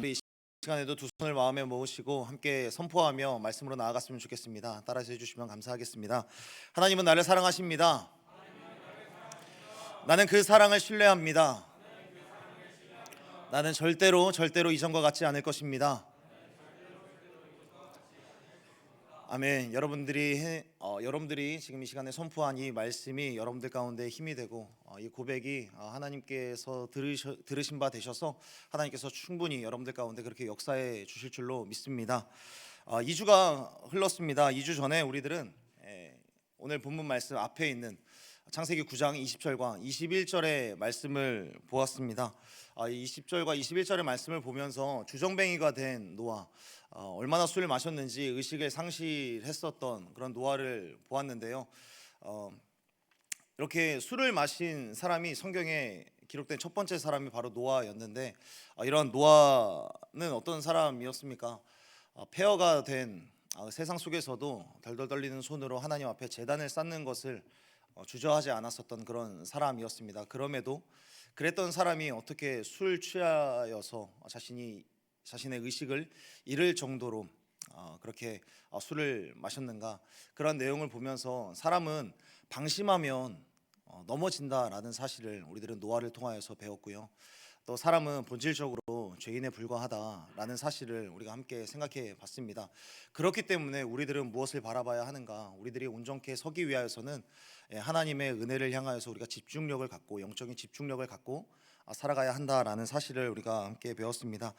우리 이 시간에도 두 손을 마음에 모으시고 함께 선포하며 말씀으로 나아갔으면 좋겠습니다. 따라서 해주시면 감사하겠습니다. 하나님은 나를 사랑하십니다. 나는 그 사랑을 신뢰합니다. 나는 절대로 이전과 같지 않을 것입니다. 아멘. 여러분들이 지금 이 시간에 선포한 이 말씀이 여러분들 가운데 힘이 되고 이 고백이 하나님께서 들으신 바 되셔서 하나님께서 충분히 여러분들 가운데 그렇게 역사해 주실 줄로 믿습니다. 2주가 흘렀습니다. 2주 전에 우리들은 오늘 본문 말씀 앞에 있는 창세기 9장 20절과 21절의 말씀을 보았습니다. 20절과 21절의 말씀을 보면서 주정뱅이가 된 노아, 얼마나 술을 마셨는지 의식을 상실했었던 그런 노아를 보았는데요. 이렇게 술을 마신 사람이 성경에 기록된 첫 번째 사람이 바로 노아였는데, 이런 노아는 어떤 사람이었습니까? 폐허가 된 세상 속에서도 덜덜 떨리는 손으로 하나님 앞에 제단을 쌓는 것을 주저하지 않았었던 그런 사람이었습니다. 그럼에도 그랬던 사람이 어떻게 술 취하여서 자신의 의식을 잃을 정도로 그렇게 술을 마셨는가, 그런 내용을 보면서 사람은 방심하면 넘어진다라는 사실을 우리들은 노아를 통하여서 배웠고요. 또 사람은 본질적으로 죄인에 불과하다라는 사실을 우리가 함께 생각해 봤습니다. 그렇기 때문에 우리들은 무엇을 바라봐야 하는가? 우리들이 온전케 서기 위하여서는 하나님의 은혜를 향하여서 우리가 집중력을 갖고, 영적인 집중력을 갖고 살아가야 한다라는 사실을 우리가 함께 배웠습니다.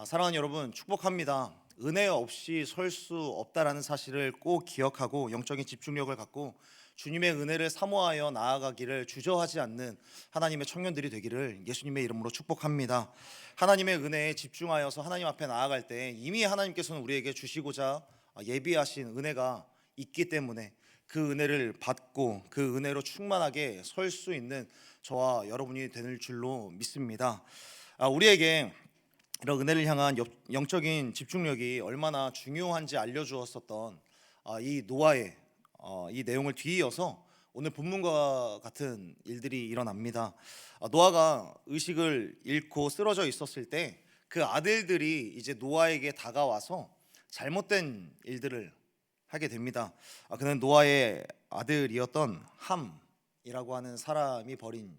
사랑하는 여러분, 축복합니다. 은혜 없이 설 수 없다라는 사실을 꼭 기억하고 영적인 집중력을 갖고 주님의 은혜를 사모하여 나아가기를 주저하지 않는 하나님의 청년들이 되기를 예수님의 이름으로 축복합니다. 하나님의 은혜에 집중하여서 하나님 앞에 나아갈 때 이미 하나님께서는 우리에게 주시고자 예비하신 은혜가 있기 때문에 그 은혜를 받고 그 은혜로 충만하게 설 수 있는 저와 여러분이 될 줄로 믿습니다. 우리에게 이런 은혜를 향한 영적인 집중력이 얼마나 중요한지 알려주었었던 이 노아의 이 내용을 뒤이어서 오늘 본문과 같은 일들이 일어납니다. 노아가 의식을 잃고 쓰러져 있었을 때 그 아들들이 이제 노아에게 다가와서 잘못된 일들을 하게 됩니다. 그는 노아의 아들이었던 함이라고 하는 사람이 벌인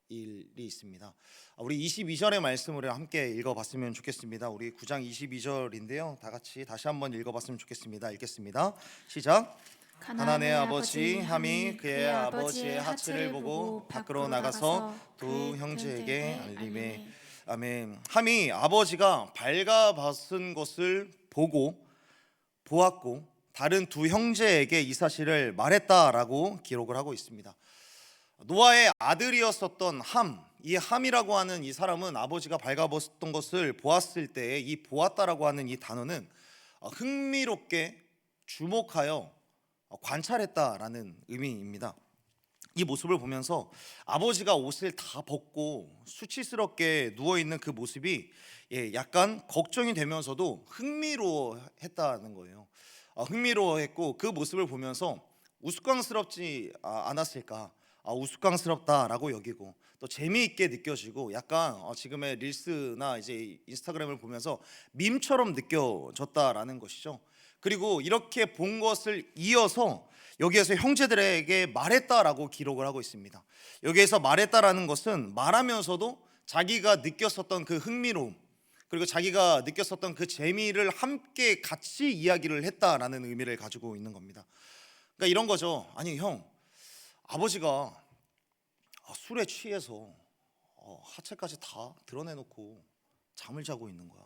일이 있습니다. 우리 22절의 말씀을 함께 읽어봤으면 좋겠습니다. 우리 9장 22절인데요, 다 같이 다시 한번 읽어봤으면 좋겠습니다. 읽겠습니다. 시작. 가나안의 아버지 함이 그의 아버지의 하체를 보고 밖으로 나가서 두 형제에게 알림해. 아멘. 함이 아버지가 발가벗은 것을 보았고 다른 두 형제에게 이 사실을 말했다라고 기록을 하고 있습니다. 노아의 아들이었었던 이 함이라고 하는 이 사람은 아버지가 발가벗었던 것을 보았을 때 이 보았다라고 하는 이 단어는 흥미롭게 주목하여 관찰했다라는 의미입니다. 이 모습을 보면서 아버지가 옷을 다 벗고 수치스럽게 누워있는 그 모습이 약간 걱정이 되면서도 흥미로워했다는 거예요. 흥미로워했고 그 모습을 보면서 우스꽝스럽지 않았을까, 우스꽝스럽다라고 여기고 또 재미있게 느껴지고 약간 지금의 릴스나 이제 인스타그램을 보면서 밈처럼 느껴졌다라는 것이죠. 그리고 이렇게 본 것을 이어서 여기에서 형제들에게 말했다라고 기록을 하고 있습니다. 여기에서 말했다라는 것은 말하면서도 자기가 느꼈었던 그 흥미로움, 그리고 자기가 느꼈었던 그 재미를 함께 같이 이야기를 했다라는 의미를 가지고 있는 겁니다. 그러니까 이런 거죠. 아니 형, 아버지가 술에 취해서 하체까지 다 드러내놓고 잠을 자고 있는 거야.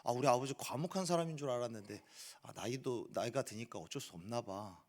우리 아버지 과묵한 사람인 줄 알았는데 나이가 드니까 어쩔 수 없나 봐.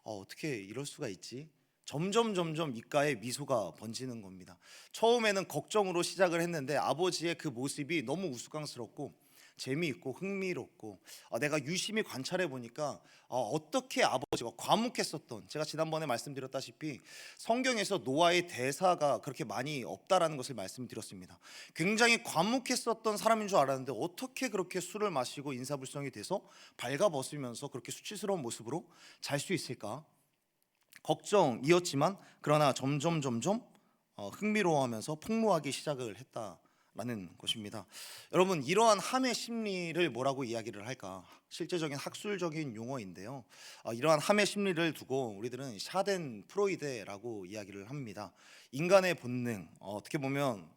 어떻게 이럴 수가 있지? 점점 입가에 미소가 번지는 겁니다. 처음에는 걱정으로 시작을 했는데 아버지의 그 모습이 너무 우스꽝스럽고 재미있고 흥미롭고 내가 유심히 관찰해 보니까 어떻게 아버지가 과묵했었던, 제가 지난번에 말씀드렸다시피 성경에서 노아의 대사가 그렇게 많이 없다라는 것을 말씀드렸습니다. 굉장히 과묵했었던 사람인 줄 알았는데 어떻게 그렇게 술을 마시고 인사불성이 돼서 발가벗으면서 그렇게 수치스러운 모습으로 잘 수 있을까? 걱정이었지만 그러나 점점 흥미로워하면서 폭로하기 시작을 했다 라는 것입니다. 여러분, 이러한 함의 심리를 뭐라고 이야기를 할까? 실제적인 학술적인 용어인데요. 이러한 함의 심리를 두고 우리들은 샤덴프로이데라고 이야기를 합니다. 인간의 본능, 어떻게 보면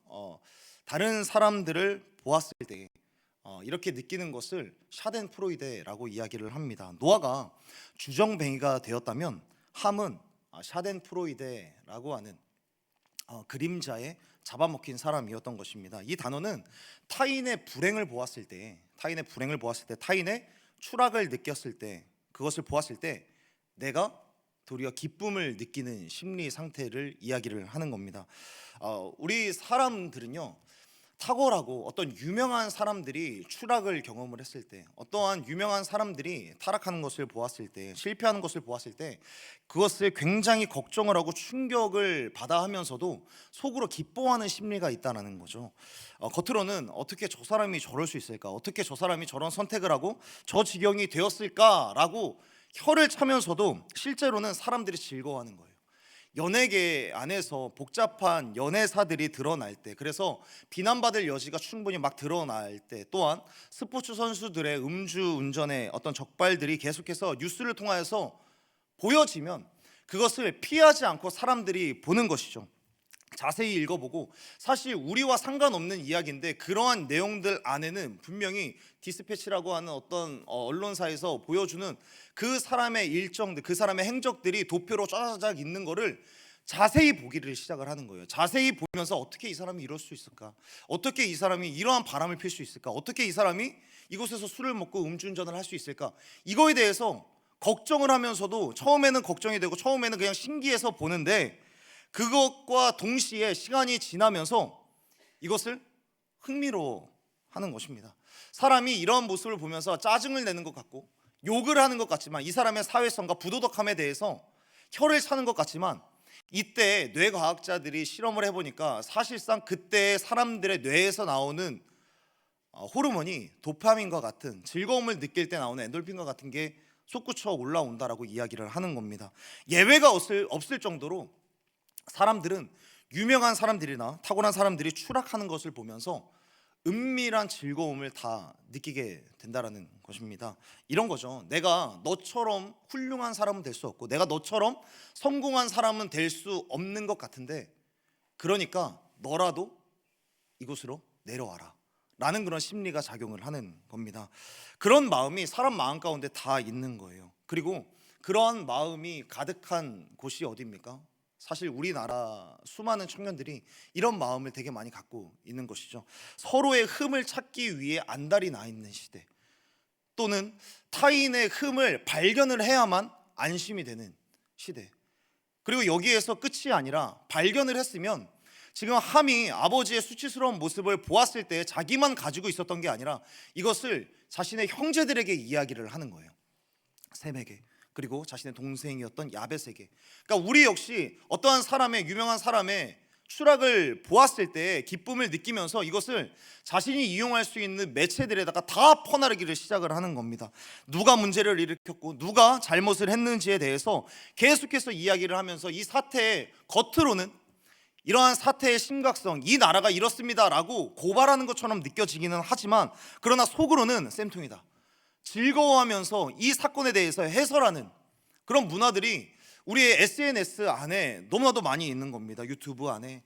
다른 사람들을 보았을 때 이렇게 느끼는 것을 샤덴프로이데라고 이야기를 합니다. 노아가 주정뱅이가 되었다면 함은 샤덴프로이데라고 하는 그림자에 잡아먹힌 사람이었던 것입니다. 이 단어는 타인의 불행을 보았을 때, 타인의 추락을 느꼈을 때, 그것을 보았을 때 내가 도리어 기쁨을 느끼는 심리 상태를 이야기를 하는 겁니다. 우리 사람들은요, 탁월하고 어떤 유명한 사람들이 추락을 경험을 했을 때, 어떠한 유명한 사람들이 타락하는 것을 보았을 때, 실패하는 것을 보았을 때 그것을 굉장히 걱정을 하고 충격을 받아 하면서도 속으로 기뻐하는 심리가 있다는 거죠. 겉으로는 어떻게 저 사람이 저럴 수 있을까, 어떻게 저 사람이 저런 선택을 하고 저 지경이 되었을까라고 혀를 차면서도 실제로는 사람들이 즐거워하는 거예요. 연예계 안에서 복잡한 연애사들이 드러날 때, 그래서 비난받을 여지가 충분히 막 드러날 때, 또한 스포츠 선수들의 음주운전의 어떤 적발들이 계속해서 뉴스를 통하여서 보여지면 그것을 피하지 않고 사람들이 보는 것이죠. 자세히 읽어보고, 사실 우리와 상관없는 이야기인데 그러한 내용들 안에는 분명히 디스패치라고 하는 어떤 언론사에서 보여주는 그 사람의 일정들, 그 사람의 행적들이 도표로 쫙쫙 있는 거를 자세히 보기를 시작을 하는 거예요. 자세히 보면서 어떻게 이 사람이 이럴 수 있을까, 어떻게 이 사람이 이러한 바람을 필 수 있을까, 어떻게 이 사람이 이곳에서 술을 먹고 음주운전을 할 수 있을까, 이거에 대해서 걱정을 하면서도 처음에는 걱정이 되고 처음에는 그냥 신기해서 보는데, 그것과 동시에 시간이 지나면서 이것을 흥미로워하는 것입니다. 사람이 이런 모습을 보면서 짜증을 내는 것 같고 욕을 하는 것 같지만, 이 사람의 사회성과 부도덕함에 대해서 혀를 차는 것 같지만, 이때 뇌과학자들이 실험을 해보니까 사실상 그때 사람들의 뇌에서 나오는 호르몬이 도파민과 같은, 즐거움을 느낄 때 나오는 엔돌핀과 같은 게 솟구쳐 올라온다라고 이야기를 하는 겁니다. 예외가 없을 정도로 사람들은, 유명한 사람들이나 탁월한 사람들이 추락하는 것을 보면서 은밀한 즐거움을 다 느끼게 된다라는 것입니다. 이런 거죠. 내가 너처럼 훌륭한 사람은 될 수 없고, 내가 너처럼 성공한 사람은 될 수 없는 것 같은데, 그러니까 너라도 이곳으로 내려와라 라는 그런 심리가 작용을 하는 겁니다. 그런 마음이 사람 마음 가운데 다 있는 거예요. 그리고 그러한 마음이 가득한 곳이 어디입니까? 사실 우리나라 수많은 청년들이 이런 마음을 되게 많이 갖고 있는 것이죠. 서로의 흠을 찾기 위해 안달이 나 있는 시대, 또는 타인의 흠을 발견을 해야만 안심이 되는 시대. 그리고 여기에서 끝이 아니라, 발견을 했으면 지금 함이 아버지의 수치스러운 모습을 보았을 때 자기만 가지고 있었던 게 아니라 이것을 자신의 형제들에게 이야기를 하는 거예요. 셈에게, 그리고 자신의 동생이었던 야벳에게. 그러니까 우리 역시 어떠한 사람의, 유명한 사람의 추락을 보았을 때 기쁨을 느끼면서 이것을 자신이 이용할 수 있는 매체들에다가 다 퍼나르기를 시작을 하는 겁니다. 누가 문제를 일으켰고 누가 잘못을 했는지에 대해서 계속해서 이야기를 하면서, 이 사태의 겉으로는 이러한 사태의 심각성, 이 나라가 이렇습니다라고 고발하는 것처럼 느껴지기는 하지만, 그러나 속으로는 쌤통이다, 즐거워하면서 이 사건에 대해서 해설하는 그런 문화들이 우리의 SNS 안에 너무나도 많이 있는 겁니다. 유튜브 안에,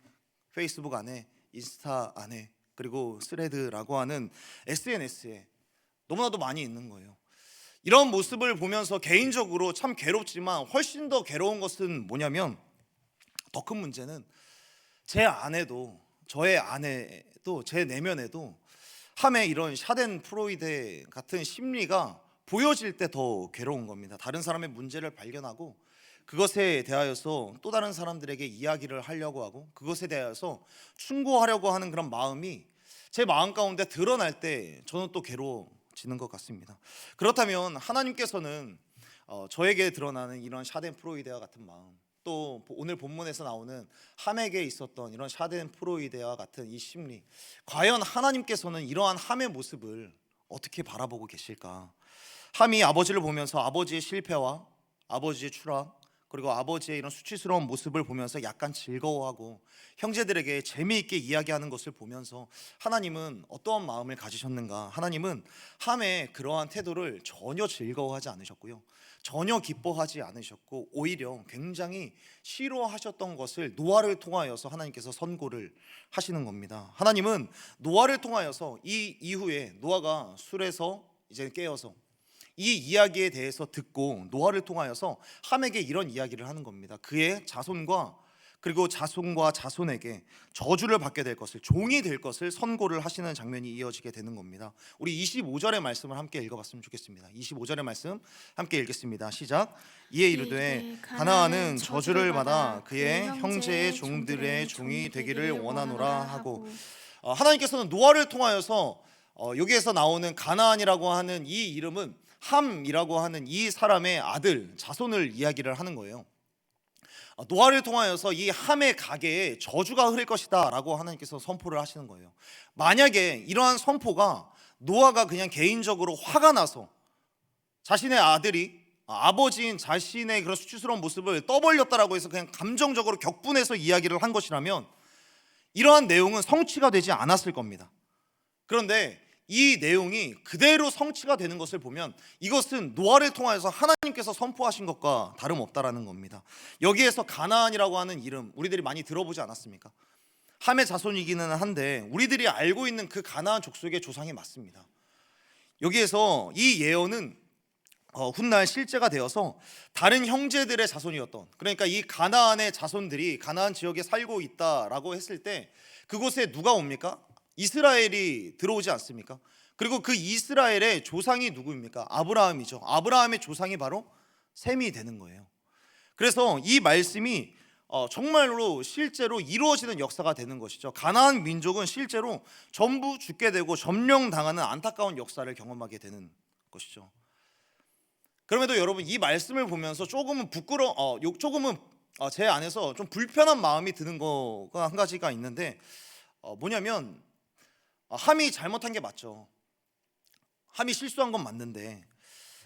페이스북 안에, 인스타 안에, 그리고 스레드라고 하는 SNS에 너무나도 많이 있는 거예요. 이런 모습을 보면서 개인적으로 참 괴롭지만, 훨씬 더 괴로운 것은 뭐냐면, 더 큰 문제는 제 안에도, 저의 안에도, 제 내면에도 함의 이런 샤덴프로이데 같은 심리가 보여질 때 더 괴로운 겁니다. 다른 사람의 문제를 발견하고 그것에 대하여서 또 다른 사람들에게 이야기를 하려고 하고, 그것에 대하여서 충고하려고 하는 그런 마음이 제 마음 가운데 드러날 때 저는 또 괴로워지는 것 같습니다. 그렇다면 하나님께서는 저에게 드러나는 이런 샤덴프로이데와 같은 마음, 또 오늘 본문에서 나오는 함에게 있었던 이런 샤덴프로이데와 같은 이 심리, 과연 하나님께서는 이러한 함의 모습을 어떻게 바라보고 계실까? 함이 아버지를 보면서 아버지의 실패와 아버지의 추락, 그리고 아버지의 이런 수치스러운 모습을 보면서 약간 즐거워하고 형제들에게 재미있게 이야기하는 것을 보면서 하나님은 어떠한 마음을 가지셨는가? 하나님은 함의 그러한 태도를 전혀 즐거워하지 않으셨고요, 전혀 기뻐하지 않으셨고 오히려 굉장히 싫어하셨던 것을 노아를 통하여서 하나님께서 선고를 하시는 겁니다. 하나님은 노아를 통하여서 이 이후에 노아가 술에서 이제 깨어서 이 이야기에 대해서 듣고 노아를 통하여서 함에게 이런 이야기를 하는 겁니다. 그의 자손과 그리고 자손과 자손에게 저주를 받게 될 것을, 종이 될 것을 선고를 하시는 장면이 이어지게 되는 겁니다. 우리 25절의 말씀을 함께 읽어봤으면 좋겠습니다. 25절의 말씀 함께 읽겠습니다. 시작. 이에 이르되 가나안은 저주를 받아 그의 형제의 종들의 종이 되기를 원하노라 하고, 하나님께서는 노아를 통하여서 여기에서 나오는 가나안이라고 하는 이 이름은 함이라고 하는 이 사람의 아들 자손을 이야기를 하는 거예요. 노아를 통하여서 이 함의 가계에 저주가 흐를 것이다 라고 하나님께서 선포를 하시는 거예요. 만약에 이러한 선포가 노아가 그냥 개인적으로 화가 나서 자신의 아들이 아버지인 자신의 그런 수치스러운 모습을 떠벌렸다라고 해서 그냥 감정적으로 격분해서 이야기를 한 것이라면 이러한 내용은 성취가 되지 않았을 겁니다. 그런데 이 내용이 그대로 성취가 되는 것을 보면 이것은 노아를 통하여서 하나님께서 선포하신 것과 다름없다라는 겁니다. 여기에서 가나안이라고 하는 이름 우리들이 많이 들어보지 않았습니까? 함의 자손이기는 한데 우리들이 알고 있는 그 가나안 족속의 조상이 맞습니다. 여기에서 이 예언은 훗날 실제가 되어서 다른 형제들의 자손이었던, 그러니까 이 가나안의 자손들이 가나안 지역에 살고 있다라고 했을 때 그곳에 누가 옵니까? 이스라엘이 들어오지 않습니까? 그리고 그 이스라엘의 조상이 누구입니까? 아브라함이죠. 아브라함의 조상이 바로 셈이 되는 거예요. 그래서 이 말씀이 정말로 실제로 이루어지는 역사가 되는 것이죠. 가나안 민족은 실제로 전부 죽게 되고 점령당하는 안타까운 역사를 경험하게 되는 것이죠. 그럼에도 여러분 이 말씀을 보면서 조금은 조금은 제 안에서 좀 불편한 마음이 드는 거가 한 가지가 있는데 뭐냐면 함이 잘못한 게 맞죠. 함이 실수한 건 맞는데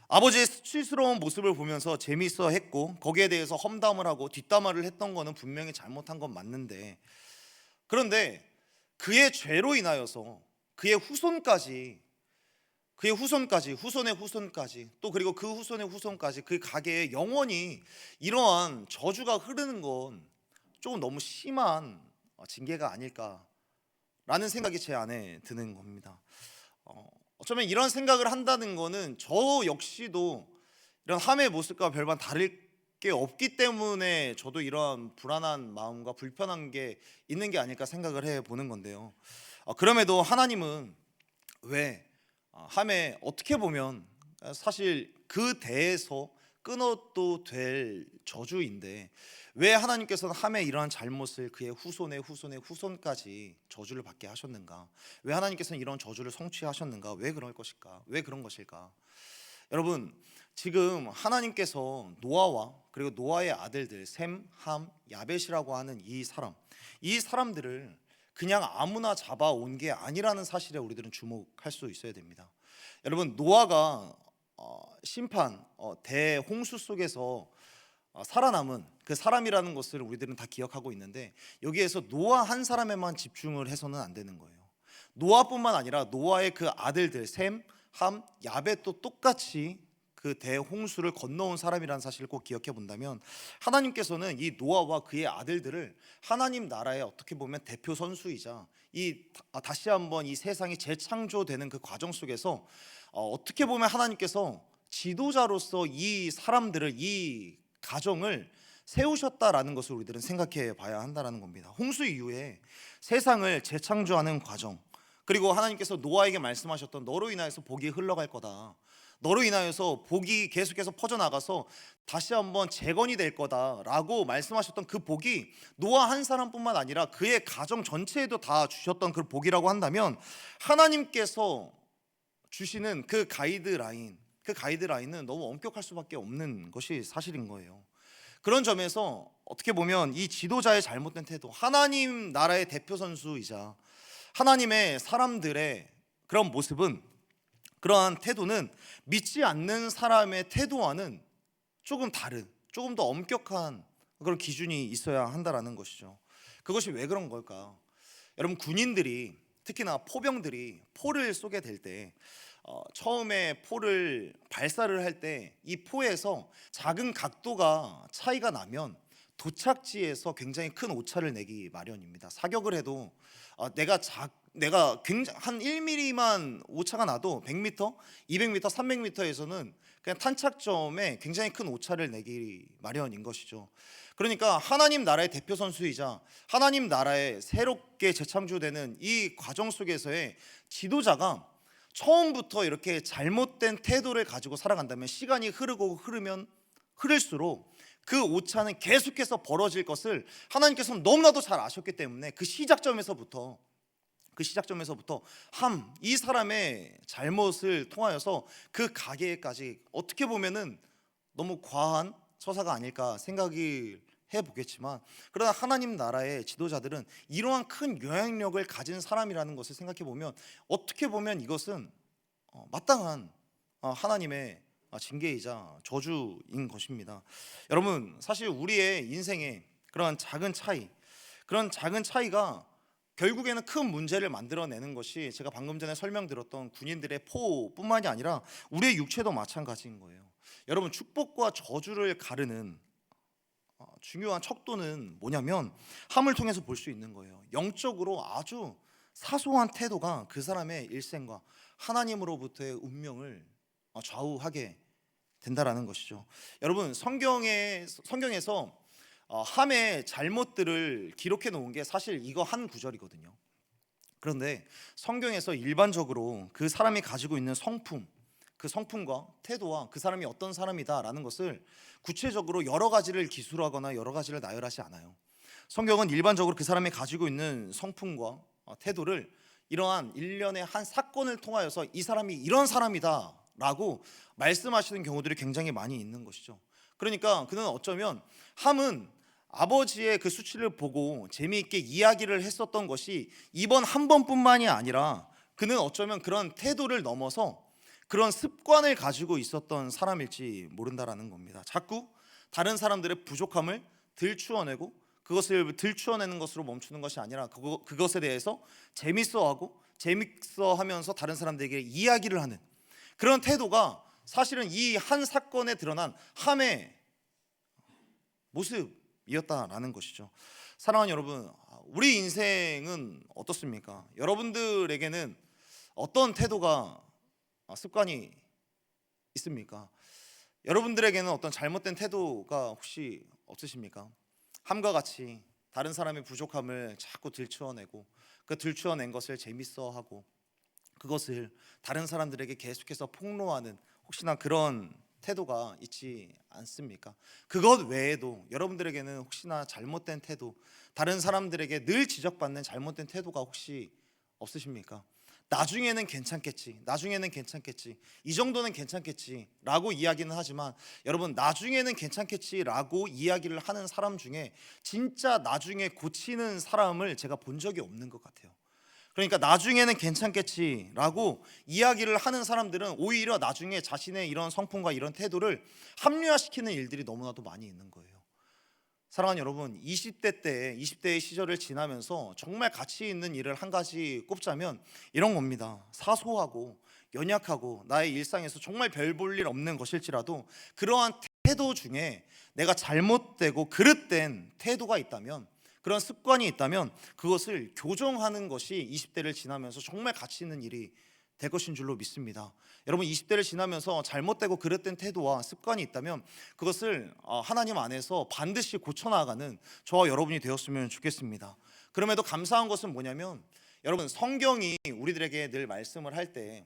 아버지의 수치스러운 모습을 보면서 재미있어 했고 거기에 대해서 험담을 하고 뒷담화를 했던 거는 분명히 잘못한 건 맞는데, 그런데 그의 죄로 인하여서 그의 후손의 후손까지 또 그리고 그 후손의 후손까지 그 가게에 영원히 이러한 저주가 흐르는 건 조금 너무 심한 징계가 아닐까라는 생각이 제 안에 드는 겁니다. 어쩌면 이런 생각을 한다는 거는 저 역시도 이런 함의 모습과 별반 다를 게 없기 때문에 저도 이러한 불안한 마음과 불편한 게 있는 게 아닐까 생각을 해보는 건데요. 그럼에도 하나님은 왜 함에 어떻게 보면 사실 그 대에서 끊어도 될 저주인데 왜 하나님께서는 함의 이러한 잘못을 그의 후손의 후손까지 저주를 받게 하셨는가? 왜 하나님께서는 이런 저주를 성취하셨는가? 왜 그럴 것일까? 왜 그런 것일까? 여러분, 지금 하나님께서 노아와 그리고 노아의 아들들 셈, 함, 야벳이라고 하는 이 사람들을 그냥 아무나 잡아온 게 아니라는 사실에 우리들은 주목할 수 있어야 됩니다. 여러분, 노아가 심판 대홍수 속에서 살아남은 그 사람이라는 것을 우리들은 다 기억하고 있는데 여기에서 노아 한 사람에만 집중을 해서는 안 되는 거예요. 노아뿐만 아니라 노아의 그 아들들 셈, 함, 야벳도 똑같이 그 대홍수를 건너온 사람이라는 사실을 꼭 기억해 본다면 하나님께서는 이 노아와 그의 아들들을 하나님 나라의 어떻게 보면 대표 선수이자 다시 한번 이 세상이 재창조되는 그 과정 속에서 어떻게 보면 하나님께서 지도자로서 이 사람들을, 이 가정을 세우셨다라는 것을 우리들은 생각해 봐야 한다는 겁니다. 홍수 이후에 세상을 재창조하는 과정, 그리고 하나님께서 노아에게 말씀하셨던 너로 인하여서 복이 흘러갈 거다, 너로 인하여서 복이 계속해서 퍼져나가서 다시 한번 재건이 될 거다라고 말씀하셨던 그 복이 노아 한 사람뿐만 아니라 그의 가정 전체에도 다 주셨던 그 복이라고 한다면 하나님께서 주시는 그 가이드라인은 너무 엄격할 수밖에 없는 것이 사실인 거예요. 그런 점에서 어떻게 보면 이 지도자의 잘못된 태도, 하나님 나라의 대표 선수이자 하나님의 사람들의 그런 모습은, 그러한 태도는 믿지 않는 사람의 태도와는 조금 조금 더 엄격한 그런 기준이 있어야 한다라는 것이죠. 그것이 왜 그런 걸까? 여러분, 군인들이, 특히나 포병들이 포를 쏘게 될 때 처음에 포를 발사를 할 때 이 포에서 작은 각도가 차이가 나면 도착지에서 굉장히 큰 오차를 내기 마련입니다. 사격을 해도 내가 굉장히 한 1mm만 오차가 나도 100m, 200m, 300m에서는 그냥 탄착점에 굉장히 큰 오차를 내기 마련인 것이죠. 그러니까 하나님 나라의 대표 선수이자 하나님 나라에 새롭게 재창조되는 이 과정 속에서의 지도자가 처음부터 이렇게 잘못된 태도를 가지고 살아간다면 시간이 흐르고 흐르면 흐를수록 그 오차는 계속해서 벌어질 것을 하나님께서는 너무나도 잘 아셨기 때문에 그 시작점에서부터 이 사람의 잘못을 통하여서 그 가게까지 어떻게 보면은 너무 과한 처사가 아닐까 생각을 해보겠지만, 그러나 하나님 나라의 지도자들은 이러한 큰 영향력을 가진 사람이라는 것을 생각해 보면 어떻게 보면 이것은 마땅한 하나님의 징계이자 저주인 것입니다. 여러분, 사실 우리의 인생에 그런 작은 차이가 결국에는 큰 문제를 만들어내는 것이 제가 방금 전에 설명드렸던 군인들의 포뿐만이 아니라 우리의 육체도 마찬가지인 거예요. 여러분, 축복과 저주를 가르는 중요한 척도는 뭐냐면 함을 통해서 볼 수 있는 거예요. 영적으로 아주 사소한 태도가 그 사람의 일생과 하나님으로부터의 운명을 좌우하게 된다라는 것이죠. 여러분, 성경에서 함의 잘못들을 기록해 놓은 게 사실 이거 한 구절이거든요. 그런데 성경에서 일반적으로 그 사람이 가지고 있는 성품, 그 성품과 태도와 그 사람이 어떤 사람이다라는 것을 구체적으로 여러 가지를 기술하거나 여러 가지를 나열하지 않아요. 성경은 일반적으로 그 사람이 가지고 있는 성품과 태도를 이러한 일련의 한 사건을 통하여서 이 사람이 이런 사람이다 라고 말씀하시는 경우들이 굉장히 많이 있는 것이죠. 그러니까 그는 어쩌면 함은 아버지의 그 수치를 보고 재미있게 이야기를 했었던 것이 이번 한 번뿐만이 아니라 그는 어쩌면 그런 태도를 넘어서 그런 습관을 가지고 있었던 사람일지 모른다라는 겁니다. 자꾸 다른 사람들의 부족함을 들추어내고 그것을 들추어내는 것으로 멈추는 것이 아니라 그것에 대해서 재밌어하면서 다른 사람들에게 이야기를 하는 그런 태도가 사실은 이 한 사건에 드러난 함의 모습이었다라는 것이죠. 사랑하는 여러분, 우리 인생은 어떻습니까? 여러분들에게는 어떤 태도가 습관이 있습니까? 여러분들에게는 어떤 잘못된 태도가 혹시 없으십니까? 함과 같이 다른 사람의 부족함을 자꾸 들추어내고 그 들추어낸 것을 재밌어하고 그것을 다른 사람들에게 계속해서 폭로하는 혹시나 그런 태도가 있지 않습니까? 그것 외에도 여러분들에게는 혹시나 잘못된 태도, 다른 사람들에게 늘 지적받는 잘못된 태도가 혹시 없으십니까? 나중에는 괜찮겠지, 이 정도는 괜찮겠지 라고 이야기는 하지만 여러분, 나중에는 괜찮겠지 라고 이야기를 하는 사람 중에 진짜 나중에 고치는 사람을 제가 본 적이 없는 것 같아요. 그러니까 나중에는 괜찮겠지 라고 이야기를 하는 사람들은 오히려 나중에 자신의 이런 성품과 이런 태도를 합리화시키는 일들이 너무나도 많이 있는 거예요. 사랑하는 여러분, 20대의 시절을 지나면서 정말 가치 있는 일을 한 가지 꼽자면 이런 겁니다. 사소하고 연약하고 나의 일상에서 정말 별 볼 일 없는 것일지라도 그러한 태도 중에 내가 잘못되고 그릇된 태도가 있다면, 그런 습관이 있다면 그것을 교정하는 것이 20대를 지나면서 정말 가치 있는 일이 될 것인 줄로 믿습니다. 여러분, 20대를 지나면서 잘못되고 그릇된 태도와 습관이 있다면 그것을 하나님 안에서 반드시 고쳐나가는 저와 여러분이 되었으면 좋겠습니다. 그럼에도 감사한 것은 뭐냐면 여러분, 성경이 우리들에게 늘 말씀을 할 때,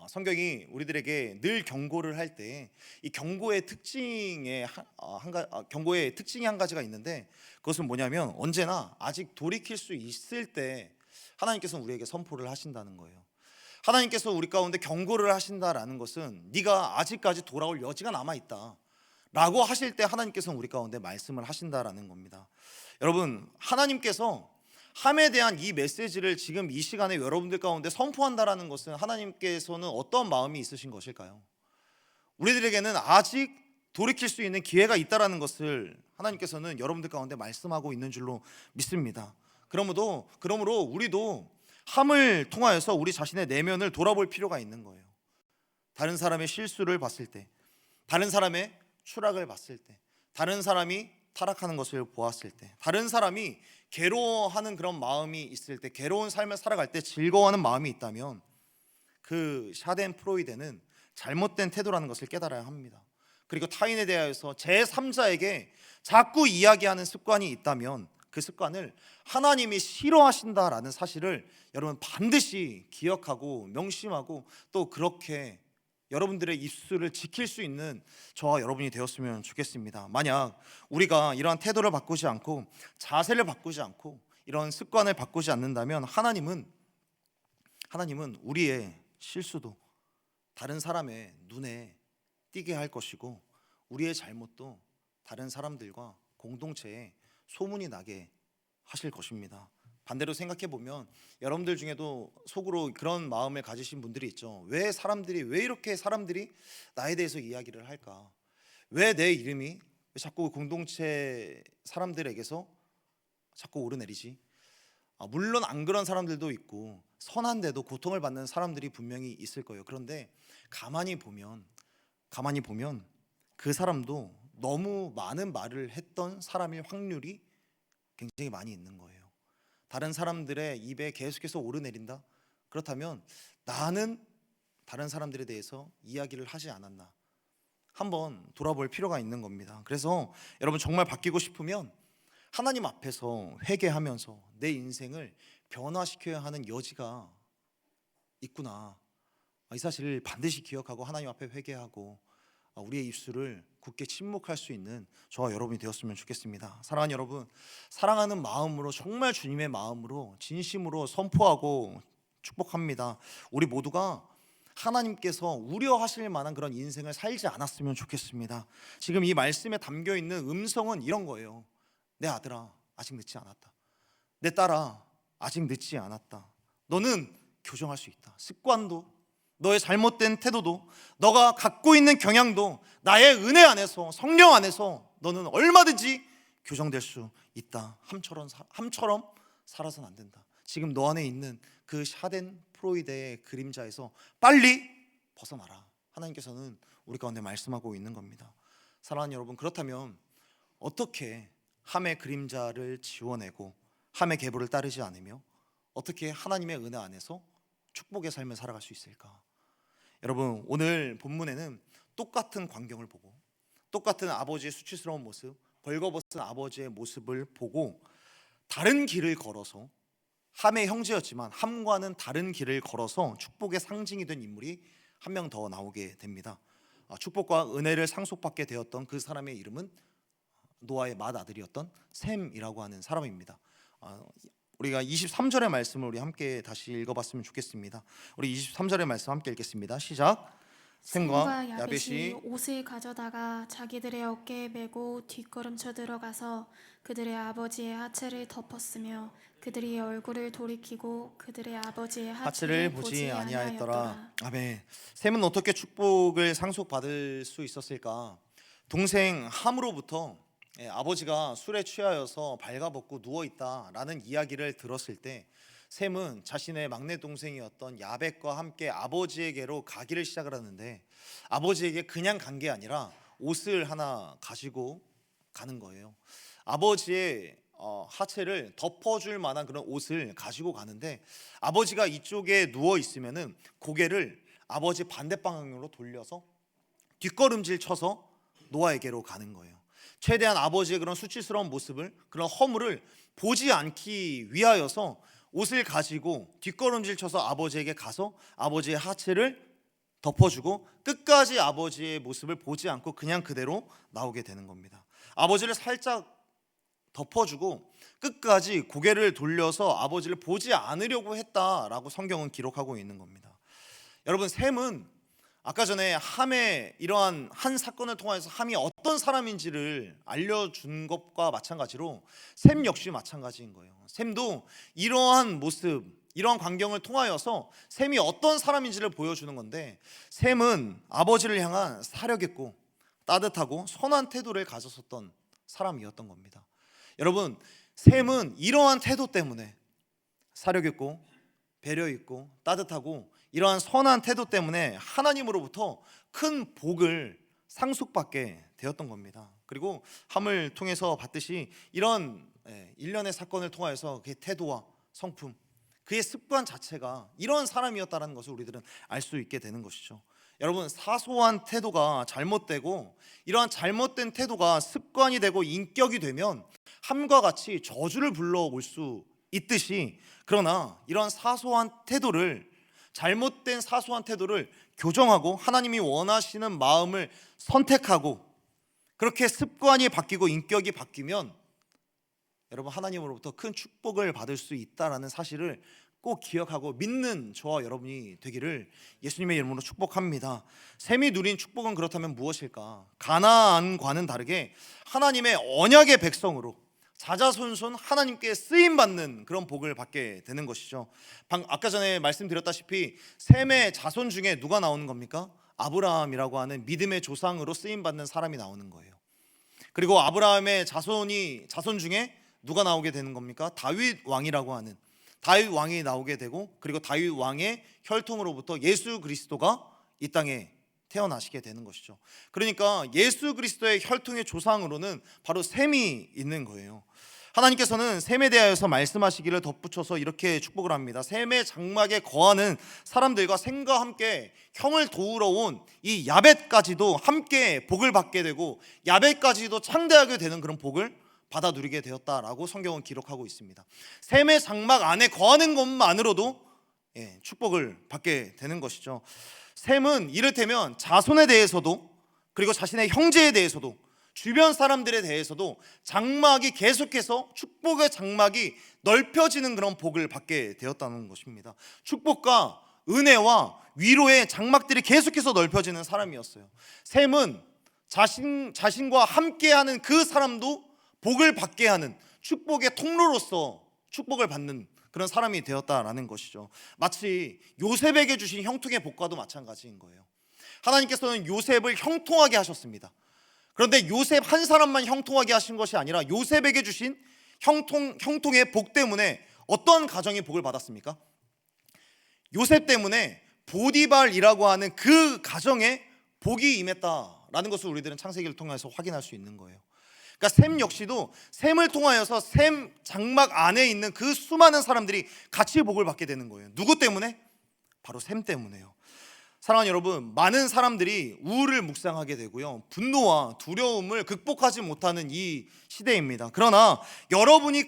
성경이 우리들에게 늘 경고를 할 때 이 경고의 특징의 한 가지가 있는데 그것은 뭐냐면 언제나 아직 돌이킬 수 있을 때 하나님께서는 우리에게 선포를 하신다는 거예요. 하나님께서 우리 가운데 경고를 하신다라는 것은 네가 아직까지 돌아올 여지가 남아있다 라고 하실 때 하나님께서는 우리 가운데 말씀을 하신다라는 겁니다. 여러분, 하나님께서 함에 대한 이 메시지를 지금 이 시간에 여러분들 가운데 선포한다라는 것은 하나님께서는 어떤 마음이 있으신 것일까요? 우리들에게는 아직 돌이킬 수 있는 기회가 있다라는 것을 하나님께서는 여러분들 가운데 말씀하고 있는 줄로 믿습니다. 그러므로 우리도 함을 통하여서 우리 자신의 내면을 돌아볼 필요가 있는 거예요. 다른 사람의 실수를 봤을 때, 다른 사람의 추락을 봤을 때, 다른 사람이 타락하는 것을 보았을 때, 다른 사람이 괴로워하는 그런 마음이 있을 때, 괴로운 삶을 살아갈 때 즐거워하는 마음이 있다면 그 샤덴프로이데는 잘못된 태도라는 것을 깨달아야 합니다. 그리고 타인에 대하여서 제3자에게 자꾸 이야기하는 습관이 있다면 그 습관을 하나님이 싫어하신다라는 사실을 여러분 반드시 기억하고 명심하고 또 그렇게 여러분들의 입술을 지킬 수 있는 저와 여러분이 되었으면 좋겠습니다. 만약 우리가 이러한 태도를 바꾸지 않고 자세를 바꾸지 않고 이런 습관을 바꾸지 않는다면 하나님은 우리의 실수도 다른 사람의 눈에 띄게 할 것이고 우리의 잘못도 다른 사람들과 공동체에 소문이 나게 하실 것입니다. 반대로 생각해 보면 여러분들 중에도 속으로 그런 마음을 가지신 분들이 있죠. 왜 이렇게 사람들이 나에 대해서 이야기를 할까? 왜 내 이름이 자꾸 공동체 사람들에게서 자꾸 오르내리지? 물론 안 그런 사람들도 있고 선한데도 고통을 받는 사람들이 분명히 있을 거예요. 그런데 가만히 보면 그 사람도 너무 많은 말을 했던 사람일 확률이 굉장히 많이 있는 거예요. 다른 사람들의 입에 계속해서 오르내린다? 그렇다면 나는 다른 사람들에 대해서 이야기를 하지 않았나? 한번 돌아볼 필요가 있는 겁니다. 그래서 여러분 정말 바뀌고 싶으면 하나님 앞에서 회개하면서 내 인생을 변화시켜야 하는 여지가 있구나, 이 사실을 반드시 기억하고 하나님 앞에 회개하고 우리의 입술을 굳게 침묵할 수 있는 저와 여러분이 되었으면 좋겠습니다. 사랑하는 여러분, 사랑하는 마음으로 정말 주님의 마음으로 진심으로 선포하고 축복합니다. 우리 모두가 하나님께서 우려하실 만한 그런 인생을 살지 않았으면 좋겠습니다. 지금 이 말씀에 담겨 있는 음성은 이런 거예요. 내 아들아, 아직 늦지 않았다. 내 딸아, 아직 늦지 않았다. 너는 교정할 수 있다. 습관도, 너의 잘못된 태도도, 너가 갖고 있는 경향도 나의 은혜 안에서, 성령 안에서 너는 얼마든지 교정될 수 있다. 함처럼 살아서는 안 된다. 지금 너 안에 있는 그 샤덴프로이데의 그림자에서 빨리 벗어나라. 하나님께서는 우리 가운데 말씀하고 있는 겁니다. 사랑하는 여러분, 그렇다면 어떻게 함의 그림자를 지워내고 함의 계보를 따르지 않으며 어떻게 하나님의 은혜 안에서 축복의 삶을 살아갈 수 있을까? 여러분, 오늘 본문에는 똑같은 광경을 보고 똑같은 아버지의 수치스러운 모습, 벌거벗은 아버지의 모습을 보고 다른 길을 걸어서, 함의 형제였지만 함과는 다른 길을 걸어서 축복의 상징이 된 인물이 한 명 더 나오게 됩니다. 축복과 은혜를 상속받게 되었던 그 사람의 이름은 노아의 맏아들이었던 셈이라고 하는 사람입니다. 우리가 23절의 말씀을 우리 함께 다시 읽어봤으면 좋겠습니다. 우리 23절의 말씀 함께 읽겠습니다. 시작. 셈과 야벳이 옷을 가져다가 자기들의 어깨에 메고 뒷걸음쳐 들어가서 그들의 아버지의 하체를 덮었으며 그들이 얼굴을 돌이키고 그들의 아버지의 하체를 보지 아니하였더라. 아멘. 셈은 어떻게 축복을 상속받을 수 있었을까? 동생 함으로부터 아버지가 술에 취하여서 발가벗고 누워있다라는 이야기를 들었을 때 셈은 자신의 막내 동생이었던 야벳과 함께 아버지에게로 가기를 시작을 하는데, 아버지에게 그냥 간 게 아니라 옷을 하나 가지고 가는 거예요. 아버지의 하체를 덮어줄 만한 그런 옷을 가지고 가는데, 아버지가 이쪽에 누워 있으면은 고개를 아버지 반대 방향으로 돌려서 뒷걸음질 쳐서 노아에게로 가는 거예요. 최대한 아버지의 그런 수치스러운 모습을, 그런 허물을 보지 않기 위하여서 옷을 가지고 뒷걸음질 쳐서 아버지에게 가서 아버지의 하체를 덮어주고 끝까지 아버지의 모습을 보지 않고 그냥 그대로 나오게 되는 겁니다. 아버지를 살짝 덮어주고 끝까지 고개를 돌려서 아버지를 보지 않으려고 했다라고 성경은 기록하고 있는 겁니다. 여러분, 셈은 아까 전에 함의 이러한 한 사건을 통해서 함이 어떤 사람인지를 알려준 것과 마찬가지로 셈 역시 마찬가지인 거예요. 셈도 이러한 모습, 이러한 광경을 통하여서 셈이 어떤 사람인지를 보여주는 건데, 셈은 아버지를 향한 사력있고 따뜻하고 선한 태도를 가졌었던 사람이었던 겁니다. 여러분, 셈은 이러한 태도 때문에, 사력 있고 배려 있고 따뜻하고 이러한 선한 태도 때문에 하나님으로부터 큰 복을 상속받게 되었던 겁니다. 그리고 함을 통해서 봤듯이 이런 일련의 사건을 통하여서 그의 태도와 성품, 그의 습관 자체가 이런 사람이었다는 것을 우리들은 알 수 있게 되는 것이죠. 여러분, 사소한 태도가 잘못되고 이러한 잘못된 태도가 습관이 되고 인격이 되면 함과 같이 저주를 불러올 수 있듯이, 그러나 이러한 사소한 태도를, 잘못된 사소한 태도를 교정하고 하나님이 원하시는 마음을 선택하고 그렇게 습관이 바뀌고 인격이 바뀌면 여러분, 하나님으로부터 큰 축복을 받을 수 있다라는 사실을 꼭 기억하고 믿는 저와 여러분이 되기를 예수님의 이름으로 축복합니다. 셈이 누린 축복은 그렇다면 무엇일까? 가나안과는 다르게 하나님의 언약의 백성으로 자자손손 하나님께 쓰임받는 그런 복을 받게 되는 것이죠. 아까 전에 말씀드렸다시피 셈의 자손 중에 누가 나오는 겁니까? 아브라함이라고 하는 믿음의 조상으로 쓰임받는 사람이 나오는 거예요. 그리고 아브라함의 자손 중에 누가 나오게 되는 겁니까? 다윗 왕이라고 하는 다윗 왕이 나오게 되고, 그리고 다윗 왕의 혈통으로부터 예수 그리스도가 이 땅에 태어나시게 되는 것이죠. 그러니까 예수 그리스도의 혈통의 조상으로는 바로 셈이 있는 거예요. 하나님께서는 셈에 대하여서 말씀하시기를 덧붙여서 이렇게 축복을 합니다. 셈의 장막에 거하는 사람들과 셈과 함께 형을 도우러 온 이 야벳까지도 함께 복을 받게 되고 야벳까지도 창대하게 되는 그런 복을 받아 누리게 되었다라고 성경은 기록하고 있습니다. 셈의 장막 안에 거하는 것만으로도 축복을 받게 되는 것이죠. 셈은 이를테면 자손에 대해서도, 그리고 자신의 형제에 대해서도, 주변 사람들에 대해서도 장막이 계속해서, 축복의 장막이 넓혀지는 그런 복을 받게 되었다는 것입니다. 축복과 은혜와 위로의 장막들이 계속해서 넓혀지는 사람이었어요. 셈은 자신과 함께하는 그 사람도 복을 받게 하는 축복의 통로로서 축복을 받는 그런 사람이 되었다라는 것이죠. 마치 요셉에게 주신 형통의 복과도 마찬가지인 거예요. 하나님께서는 요셉을 형통하게 하셨습니다. 그런데 요셉 한 사람만 형통하게 하신 것이 아니라 요셉에게 주신 형통의 복 때문에 어떤 가정이 복을 받았습니까? 요셉 때문에 보디발이라고 하는 그 가정에 복이 임했다라는 것을 우리들은 창세기를 통해서 확인할 수 있는 거예요. 그러니까 셈 역시도 셈을 통하여서 셈 장막 안에 있는 그 수많은 사람들이 같이 복을 받게 되는 거예요. 누구 때문에? 바로 셈 때문에요. 사랑하는 여러분, 많은 사람들이 우울을 묵상하게 되고요, 분노와 두려움을 극복하지 못하는 이 시대입니다. 그러나 여러분이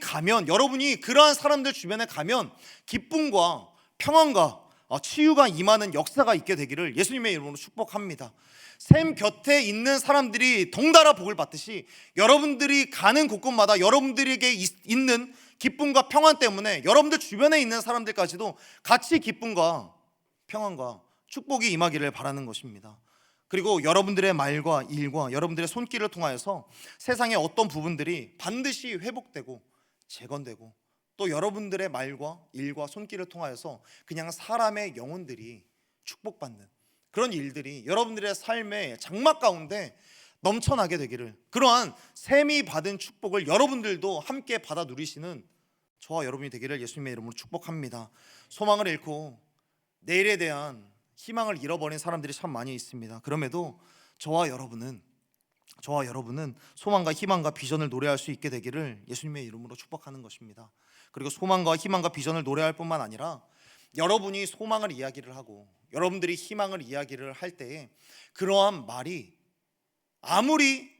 그러한 사람들 주변에 가면 기쁨과 평안과 치유가 임하는 역사가 있게 되기를 예수님의 이름으로 축복합니다. 셈 곁에 있는 사람들이 덩달아 복을 받듯이 여러분들이 가는 곳곳마다 여러분들에게 있는 기쁨과 평안 때문에 여러분들 주변에 있는 사람들까지도 같이 기쁨과 평안과 축복이 임하기를 바라는 것입니다. 그리고 여러분들의 말과 일과 여러분들의 손길을 통하여서 세상의 어떤 부분들이 반드시 회복되고 재건되고, 또 여러분들의 말과 일과 손길을 통하여서 그냥 사람의 영혼들이 축복받는 그런 일들이 여러분들의 삶의 장막 가운데 넘쳐나게 되기를, 그러한 셈이 받은 축복을 여러분들도 함께 받아 누리시는 저와 여러분이 되기를 예수님의 이름으로 축복합니다. 소망을 잃고 내일에 대한 희망을 잃어버린 사람들이 참 많이 있습니다. 그럼에도 저와 여러분은 소망과 희망과 비전을 노래할 수 있게 되기를 예수님의 이름으로 축복하는 것입니다. 그리고 소망과 희망과 비전을 노래할 뿐만 아니라 여러분이 소망을 이야기를 하고 여러분들이 희망을 이야기를 할 때에 그러한 말이 아무리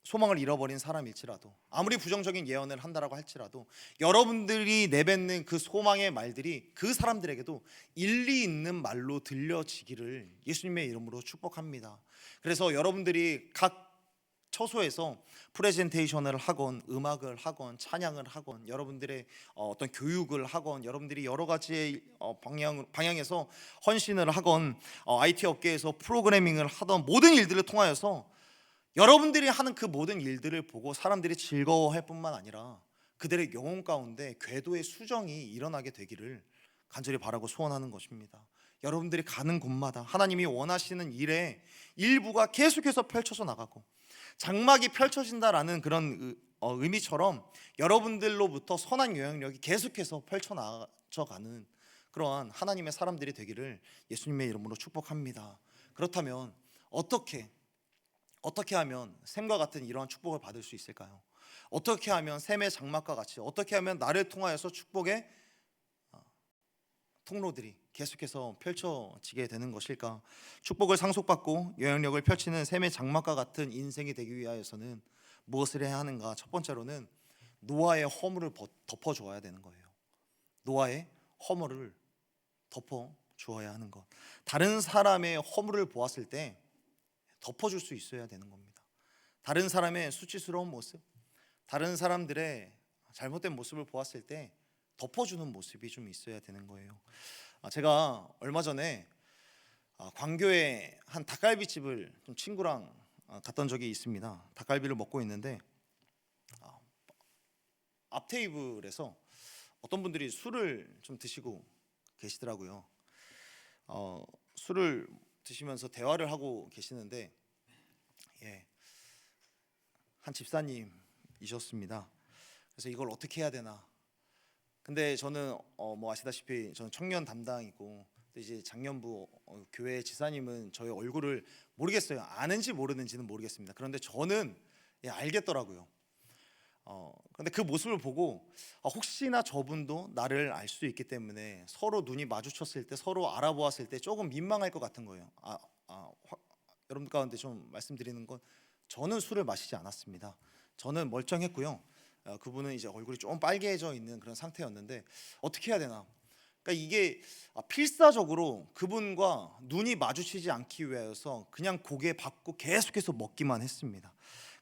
소망을 잃어버린 사람일지라도, 아무리 부정적인 예언을 한다라고 할지라도 여러분들이 내뱉는 그 소망의 말들이 그 사람들에게도 일리 있는 말로 들려지기를 예수님의 이름으로 축복합니다. 그래서 여러분들이 각 처소에서 프레젠테이션을 하건, 음악을 하건, 찬양을 하건, 여러분들의 어떤 교육을 하건, 여러분들이 여러 가지의 방향에서 헌신을 하건, IT 업계에서 프로그래밍을 하던 모든 일들을 통하여서 여러분들이 하는 그 모든 일들을 보고 사람들이 즐거워할 뿐만 아니라 그들의 영혼 가운데 궤도의 수정이 일어나게 되기를 간절히 바라고 소원하는 것입니다. 여러분들이 가는 곳마다 하나님이 원하시는 일의 일부가 계속해서 펼쳐져 나가고 장막이 펼쳐진다라는 그런 의미처럼 여러분들로부터 선한 영향력이 계속해서 펼쳐나가는 그러한 하나님의 사람들이 되기를 예수님의 이름으로 축복합니다. 그렇다면 어떻게 하면 샘과 같은 이러한 축복을 받을 수 있을까요? 어떻게 하면 샘의 장막과 같이, 어떻게 하면 나를 통하여서 축복의 통로들이 계속해서 펼쳐지게 되는 것일까? 축복을 상속받고 영향력을 펼치는 샘의 장막과 같은 인생이 되기 위하여서는 무엇을 해야 하는가? 첫 번째로는 노아의 허물을 덮어줘야 되는 거예요. 노아의 허물을 덮어주어야 하는 것. 다른 사람의 허물을 보았을 때 덮어줄 수 있어야 되는 겁니다. 다른 사람의 수치스러운 모습, 다른 사람들의 잘못된 모습을 보았을 때 덮어주는 모습이 좀 있어야 되는 거예요. 제가 얼마 전에 광교에 한 닭갈비집을 좀 친구랑 갔던 적이 있습니다. 닭갈비를 먹고 있는데 앞 테이블에서 어떤 분들이 술을 좀 드시고 계시더라고요. 술을 드시면서 대화를 하고 계시는데 한 집사님이셨습니다. 그래서 이걸 어떻게 해야 되나? 근데 저는 뭐 아시다시피 저는 청년 담당이고 또 이제 장년부 교회 지사님은 저의 얼굴을 모르겠어요. 아는지 모르는지는 모르겠습니다. 그런데 저는 알겠더라고요. 근데 그 모습을 보고 혹시나 저분도 나를 알 수 있기 때문에 서로 눈이 마주쳤을 때 서로 알아보았을 때 조금 민망할 것 같은 거예요. 여러분 가운데 좀 말씀드리는 건 저는 술을 마시지 않았습니다. 저는 멀쩡했고요. 그분은 이제 얼굴이 좀 빨개져 있는 그런 상태였는데 어떻게 해야 되나? 그러니까 이게 필사적으로 그분과 눈이 마주치지 않기 위해서 그냥 고개 받고 계속해서 먹기만 했습니다.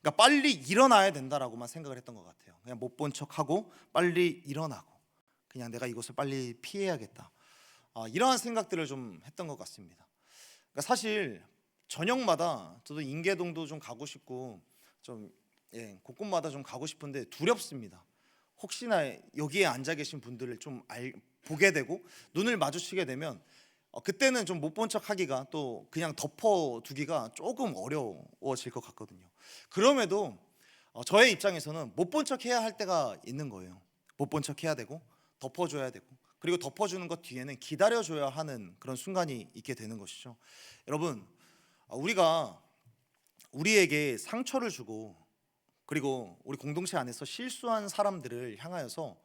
그러니까 빨리 일어나야 된다라고만 생각을 했던 것 같아요. 그냥 못 본 척하고 빨리 일어나고 그냥 내가 이것을 빨리 피해야겠다. 이러한 생각들을 좀 했던 것 같습니다. 그러니까 사실 저녁마다 저도 인계동도 좀 가고 싶고 좀 곳곳마다 좀 가고 싶은데 두렵습니다. 혹시나 여기에 앉아 계신 분들을 좀 보게 되고 눈을 마주치게 되면 그때는 좀 못 본 척하기가 또 그냥 덮어두기가 조금 어려워질 것 같거든요. 그럼에도 저의 입장에서는 못 본 척 해야 할 때가 있는 거예요. 못 본 척 해야 되고 덮어줘야 되고 그리고 덮어주는 것 뒤에는 기다려줘야 하는 그런 순간이 있게 되는 것이죠. 여러분, 우리가 우리에게 상처를 주고 그리고 우리 공동체 안에서 실수한 사람들을 향하여서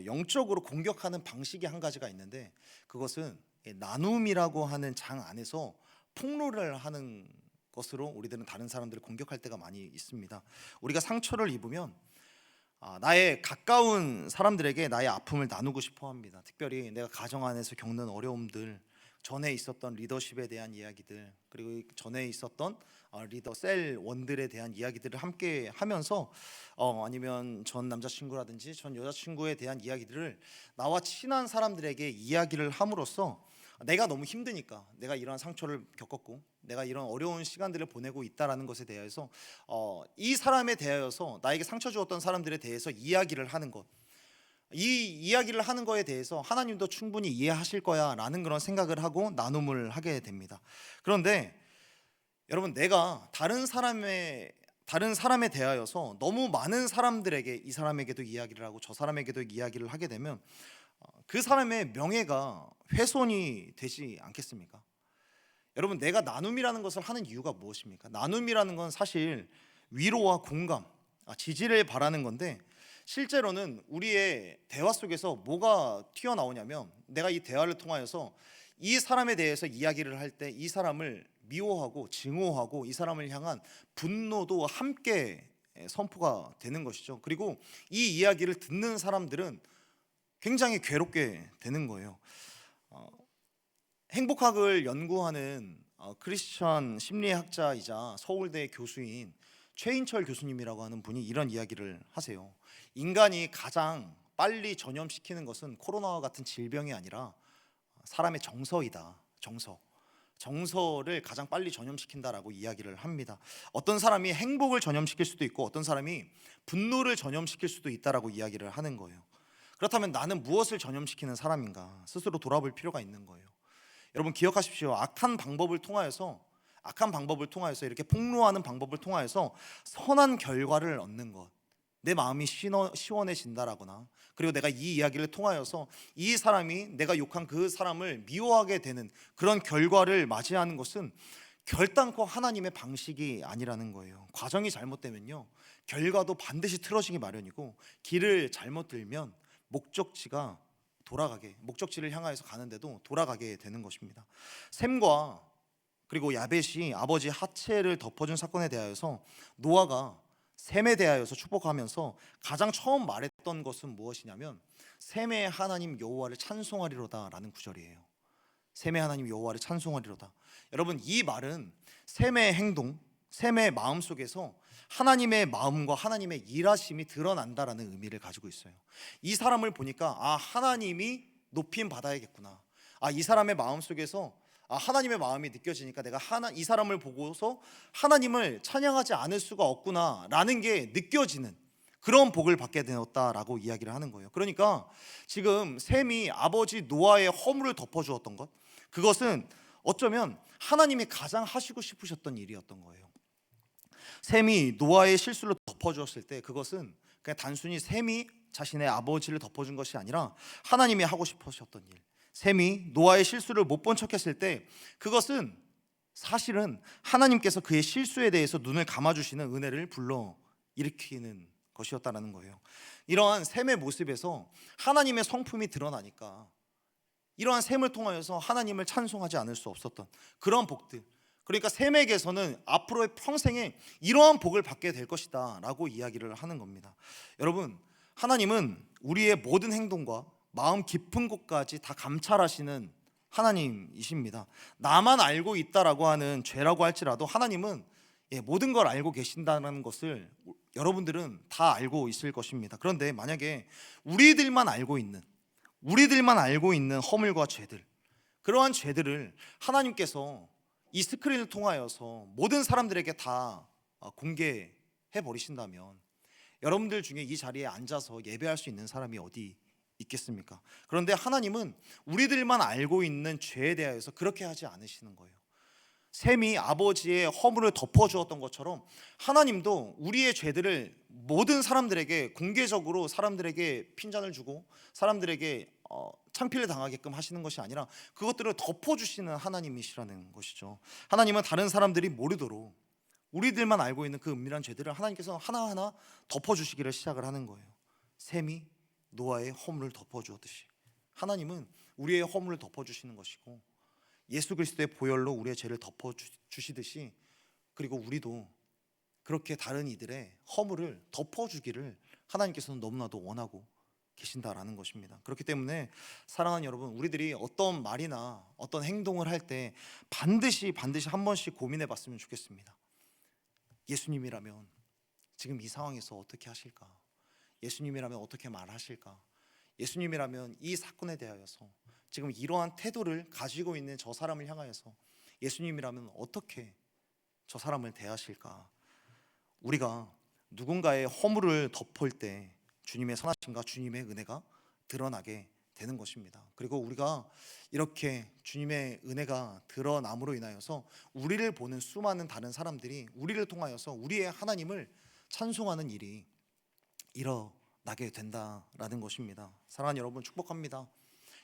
영적으로 공격하는 방식이 한 가지가 있는데 그것은 나눔이라고 하는 장 안에서 폭로를 하는 것으로 우리들은 다른 사람들을 공격할 때가 많이 있습니다. 우리가 상처를 입으면 나의 가까운 사람들에게 나의 아픔을 나누고 싶어 합니다. 특별히 내가 가정 안에서 겪는 어려움들, 전에 있었던 리더십에 대한 이야기들, 그리고 전에 있었던 리더 셀 원들에 대한 이야기들을 함께 하면서 아니면 전 남자친구라든지 전 여자친구에 대한 이야기들을 나와 친한 사람들에게 이야기를 함으로써 내가 너무 힘드니까 내가 이러한 상처를 겪었고 내가 이런 어려운 시간들을 보내고 있다라는 것에 대해서 이 사람에 대하여서 나에게 상처 주었던 사람들에 대해서 이야기를 하는 것, 이 이야기를 하는 거에 대해서 하나님도 충분히 이해하실 거야 라는 그런 생각을 하고 나눔을 하게 됩니다. 그런데 여러분, 내가 다른 사람에 대하여서 너무 많은 사람들에게 이 사람에게도 이야기를 하고 저 사람에게도 이야기를 하게 되면 그 사람의 명예가 훼손이 되지 않겠습니까? 여러분, 내가 나눔이라는 것을 하는 이유가 무엇입니까? 나눔이라는 건 사실 위로와 공감, 지지를 바라는 건데 실제로는 우리의 대화 속에서 뭐가 튀어나오냐면 내가 이 대화를 통하여서 이 사람에 대해서 이야기를 할 때 이 사람을 미워하고 증오하고 이 사람을 향한 분노도 함께 선포가 되는 것이죠. 그리고 이 이야기를 듣는 사람들은 굉장히 괴롭게 되는 거예요. 행복학을 연구하는 크리스천 심리학자이자 서울대 교수인 최인철 교수님이라고 하는 분이 이런 이야기를 하세요. 인간이 가장 빨리 전염시키는 것은 코로나와 같은 질병이 아니라 사람의 정서이다. 정서를 가장 빨리 전염시킨다라고 이야기를 합니다. 어떤 사람이 행복을 전염시킬 수도 있고 어떤 사람이 분노를 전염시킬 수도 있다라고 이야기를 하는 거예요. 그렇다면 나는 무엇을 전염시키는 사람인가? 스스로 돌아볼 필요가 있는 거예요. 여러분 기억하십시오. 악한 방법을 통하여서 이렇게 폭로하는 방법을 통하여서 선한 결과를 얻는 것, 내 마음이 시원해진다라거나, 그리고 내가 이 이야기를 통하여서 이 사람이 내가 욕한 그 사람을 미워하게 되는 그런 결과를 맞이하는 것은 결단코 하나님의 방식이 아니라는 거예요. 과정이 잘못되면요, 결과도 반드시 틀어지기 마련이고, 길을 잘못 들면 목적지를 향하여서 가는데도 돌아가게 되는 것입니다. 셈과 그리고 야벳이 아버지 하체를 덮어준 사건에 대하여서 노아가 셈에 대하여서 축복하면서 가장 처음 말했던 것은 무엇이냐면, 셈의 하나님 여호와를 찬송하리로다 라는 구절이에요. 셈의 하나님 여호와를 찬송하리로다. 여러분, 이 말은 셈의 행동, 셈의 마음 속에서 하나님의 마음과 하나님의 일하심이 드러난다라는 의미를 가지고 있어요. 이 사람을 보니까 하나님이 높임 받아야겠구나. 이 사람의 마음 속에서 하나님의 마음이 느껴지니까 내가 이 사람을 보고서 하나님을 찬양하지 않을 수가 없구나라는 게 느껴지는 그런 복을 받게 되었다라고 이야기를 하는 거예요. 그러니까 지금 셈이 아버지 노아의 허물을 덮어주었던 것, 그것은 어쩌면 하나님이 가장 하시고 싶으셨던 일이었던 거예요. 셈이 노아의 실수를 덮어주었을 때 그것은 그냥 단순히 셈이 자신의 아버지를 덮어준 것이 아니라 하나님이 하고 싶으셨던 일. 셈이 노아의 실수를 못 본 척했을 때 그것은 사실은 하나님께서 그의 실수에 대해서 눈을 감아주시는 은혜를 불러 일으키는 것이었다는 거예요. 이러한 셈의 모습에서 하나님의 성품이 드러나니까 이러한 셈을 통하여서 하나님을 찬송하지 않을 수 없었던 그런 복들, 그러니까 셈에게서는 앞으로의 평생에 이러한 복을 받게 될 것이다 라고 이야기를 하는 겁니다. 여러분, 하나님은 우리의 모든 행동과 마음 깊은 곳까지 다 감찰하시는 하나님이십니다. 나만 알고 있다라고 하는 죄라고 할지라도 하나님은 모든 걸 알고 계신다는 것을 여러분들은 다 알고 있을 것입니다. 그런데 만약에 우리들만 알고 있는 허물과 죄들, 그러한 죄들을 하나님께서 이 스크린을 통하여서 모든 사람들에게 다 공개해 버리신다면 여러분들 중에 이 자리에 앉아서 예배할 수 있는 사람이 어디 있겠습니까? 그런데 하나님은 우리들만 알고 있는 죄에 대하여서 그렇게 하지 않으시는 거예요. 셈이 아버지의 허물을 덮어주었던 것처럼 하나님도 우리의 죄들을 모든 사람들에게 공개적으로 사람들에게 핀잔을 주고 사람들에게 창피를 당하게끔 하시는 것이 아니라 그것들을 덮어주시는 하나님이시라는 것이죠. 하나님은 다른 사람들이 모르도록 우리들만 알고 있는 그 은밀한 죄들을 하나님께서 하나하나 덮어주시기를 시작을 하는 거예요. 셈이 노아의 허물을 덮어주었듯이 하나님은 우리의 허물을 덮어주시는 것이고, 예수 그리스도의 보혈로 우리의 죄를 덮어주시듯이 그리고 우리도 그렇게 다른 이들의 허물을 덮어주기를 하나님께서는 너무나도 원하고 계신다라는 것입니다. 그렇기 때문에 사랑하는 여러분, 우리들이 어떤 말이나 어떤 행동을 할 때 반드시 한 번씩 고민해 봤으면 좋겠습니다. 예수님이라면 지금 이 상황에서 어떻게 하실까? 예수님이라면 어떻게 말하실까? 예수님이라면 이 사건에 대하여서 지금 이러한 태도를 가지고 있는 저 사람을 향하여서 예수님이라면 어떻게 저 사람을 대하실까? 우리가 누군가의 허물을 덮을 때 주님의 선하심과 주님의 은혜가 드러나게 되는 것입니다. 그리고 우리가 이렇게 주님의 은혜가 드러남으로 인하여서 우리를 보는 수많은 다른 사람들이 우리를 통하여서 우리의 하나님을 찬송하는 일이 일어나게 된다라는 것입니다. 사랑하는 여러분, 축복합니다.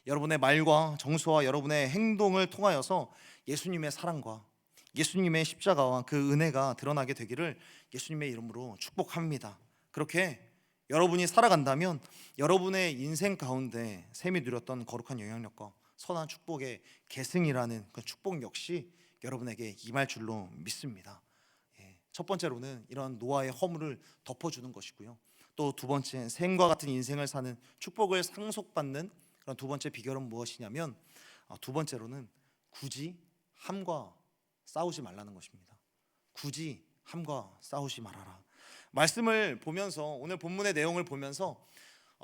여러분의 말과 정서와 여러분의 행동을 통하여서 예수님의 사랑과 예수님의 십자가와 그 은혜가 드러나게 되기를 예수님의 이름으로 축복합니다. 그렇게 여러분이 살아간다면 여러분의 인생 가운데 셈이 누렸던 거룩한 영향력과 선한 축복의 계승이라는 그 축복 역시 여러분에게 임할 줄로 믿습니다. 첫 번째로는 이런 노아의 허물을 덮어주는 것이고요. 또 두 번째, 셈과 같은 인생을 사는 축복을 상속받는 그런 두 번째 비결은 무엇이냐면, 두 번째로는 굳이 함과 싸우지 말라는 것입니다. 굳이 함과 싸우지 말아라. 말씀을 보면서, 오늘 본문의 내용을 보면서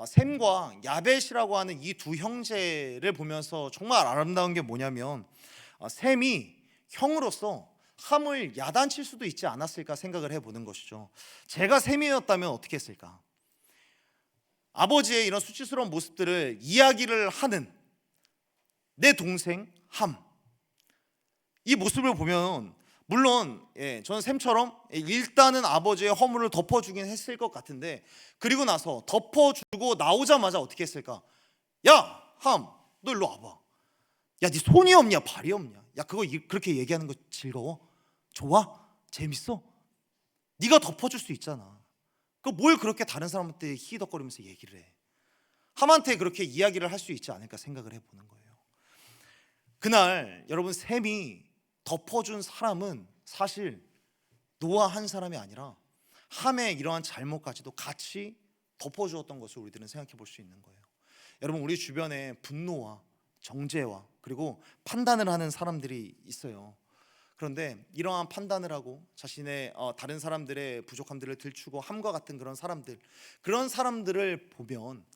셈과 야벳이라고 하는 이 두 형제를 보면서 정말 아름다운 게 뭐냐면, 셈이 형으로서 함을 야단칠 수도 있지 않았을까 생각을 해보는 것이죠. 제가 셈이었다면 어떻게 했을까? 아버지의 이런 수치스러운 모습들을 이야기를 하는 내 동생 함, 이 모습을 보면 물론 저는 샘처럼 일단은 아버지의 허물을 덮어주긴 했을 것 같은데, 그리고 나서 덮어주고 나오자마자 어떻게 했을까? 야, 너 일로 와봐. 야, 네 손이 없냐 발이 없냐? 야, 그거 그렇게 얘기하는 거 즐거워? 좋아? 재밌어? 네가 덮어줄 수 있잖아. 그 뭘 그렇게 다른 사람한테 희덕거리면서 얘기를 해? 함한테 그렇게 이야기를 할 수 있지 않을까 생각을 해보는 거예요. 그날 여러분, 셈이 덮어준 사람은 사실 노아 한 사람이 아니라 함의 이러한 잘못까지도 같이 덮어주었던 것을 우리들은 생각해 볼 수 있는 거예요. 여러분, 우리 주변에 분노와 정죄와 그리고 판단을 하는 사람들이 있어요. 그런데 이러한 판단을 하고 자신의 다른 사람들의 부족함들을 들추고 함과 같은 그런 사람들을 보면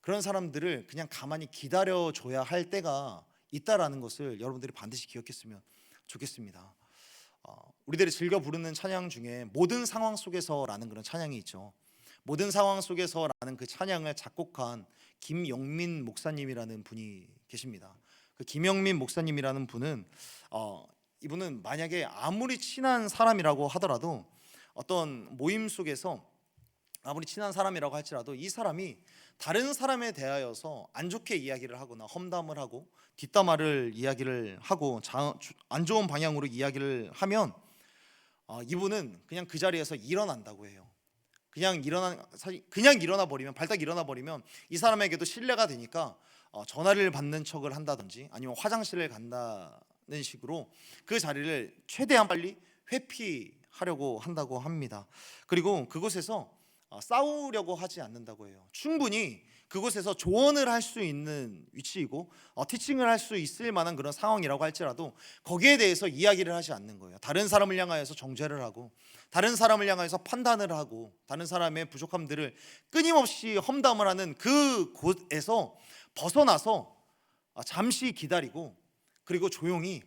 그런 사람들을 그냥 가만히 기다려줘야 할 때가 있다라는 것을 여러분들이 반드시 기억했으면 좋겠습니다. 우리들이 즐겨 부르는 찬양 중에 모든 상황 속에서라는 그런 찬양이 있죠. 모든 상황 속에서라는 그 찬양을 작곡한 김영민 목사님이라는 분이 계십니다. 그 김영민 목사님이라는 분은 이분은 만약에 아무리 친한 사람이라고 하더라도 어떤 모임 속에서 아무리 친한 사람이라고 할지라도 이 사람이 다른 사람에 대하여서 안 좋게 이야기를 하거나 험담을 하고 뒷담화를 이야기를 하고 안 좋은 방향으로 이야기를 하면 이분은 그냥 그 자리에서 일어난다고 해요. 그냥 일어나 버리면, 발딱 일어나 버리면 이 사람에게도 신뢰가 되니까 전화를 받는 척을 한다든지 아니면 화장실을 간다는 식으로 그 자리를 최대한 빨리 회피하려고 한다고 합니다. 그리고 그곳에서 싸우려고 하지 않는다고 해요. 충분히 그곳에서 조언을 할 수 있는 위치이고 티칭을 할 수 있을 만한 그런 상황이라고 할지라도 거기에 대해서 이야기를 하지 않는 거예요. 다른 사람을 향하여서 정죄를 하고 다른 사람을 향하여서 판단을 하고 다른 사람의 부족함들을 끊임없이 험담을 하는 그 곳에서 벗어나서 잠시 기다리고, 그리고 조용히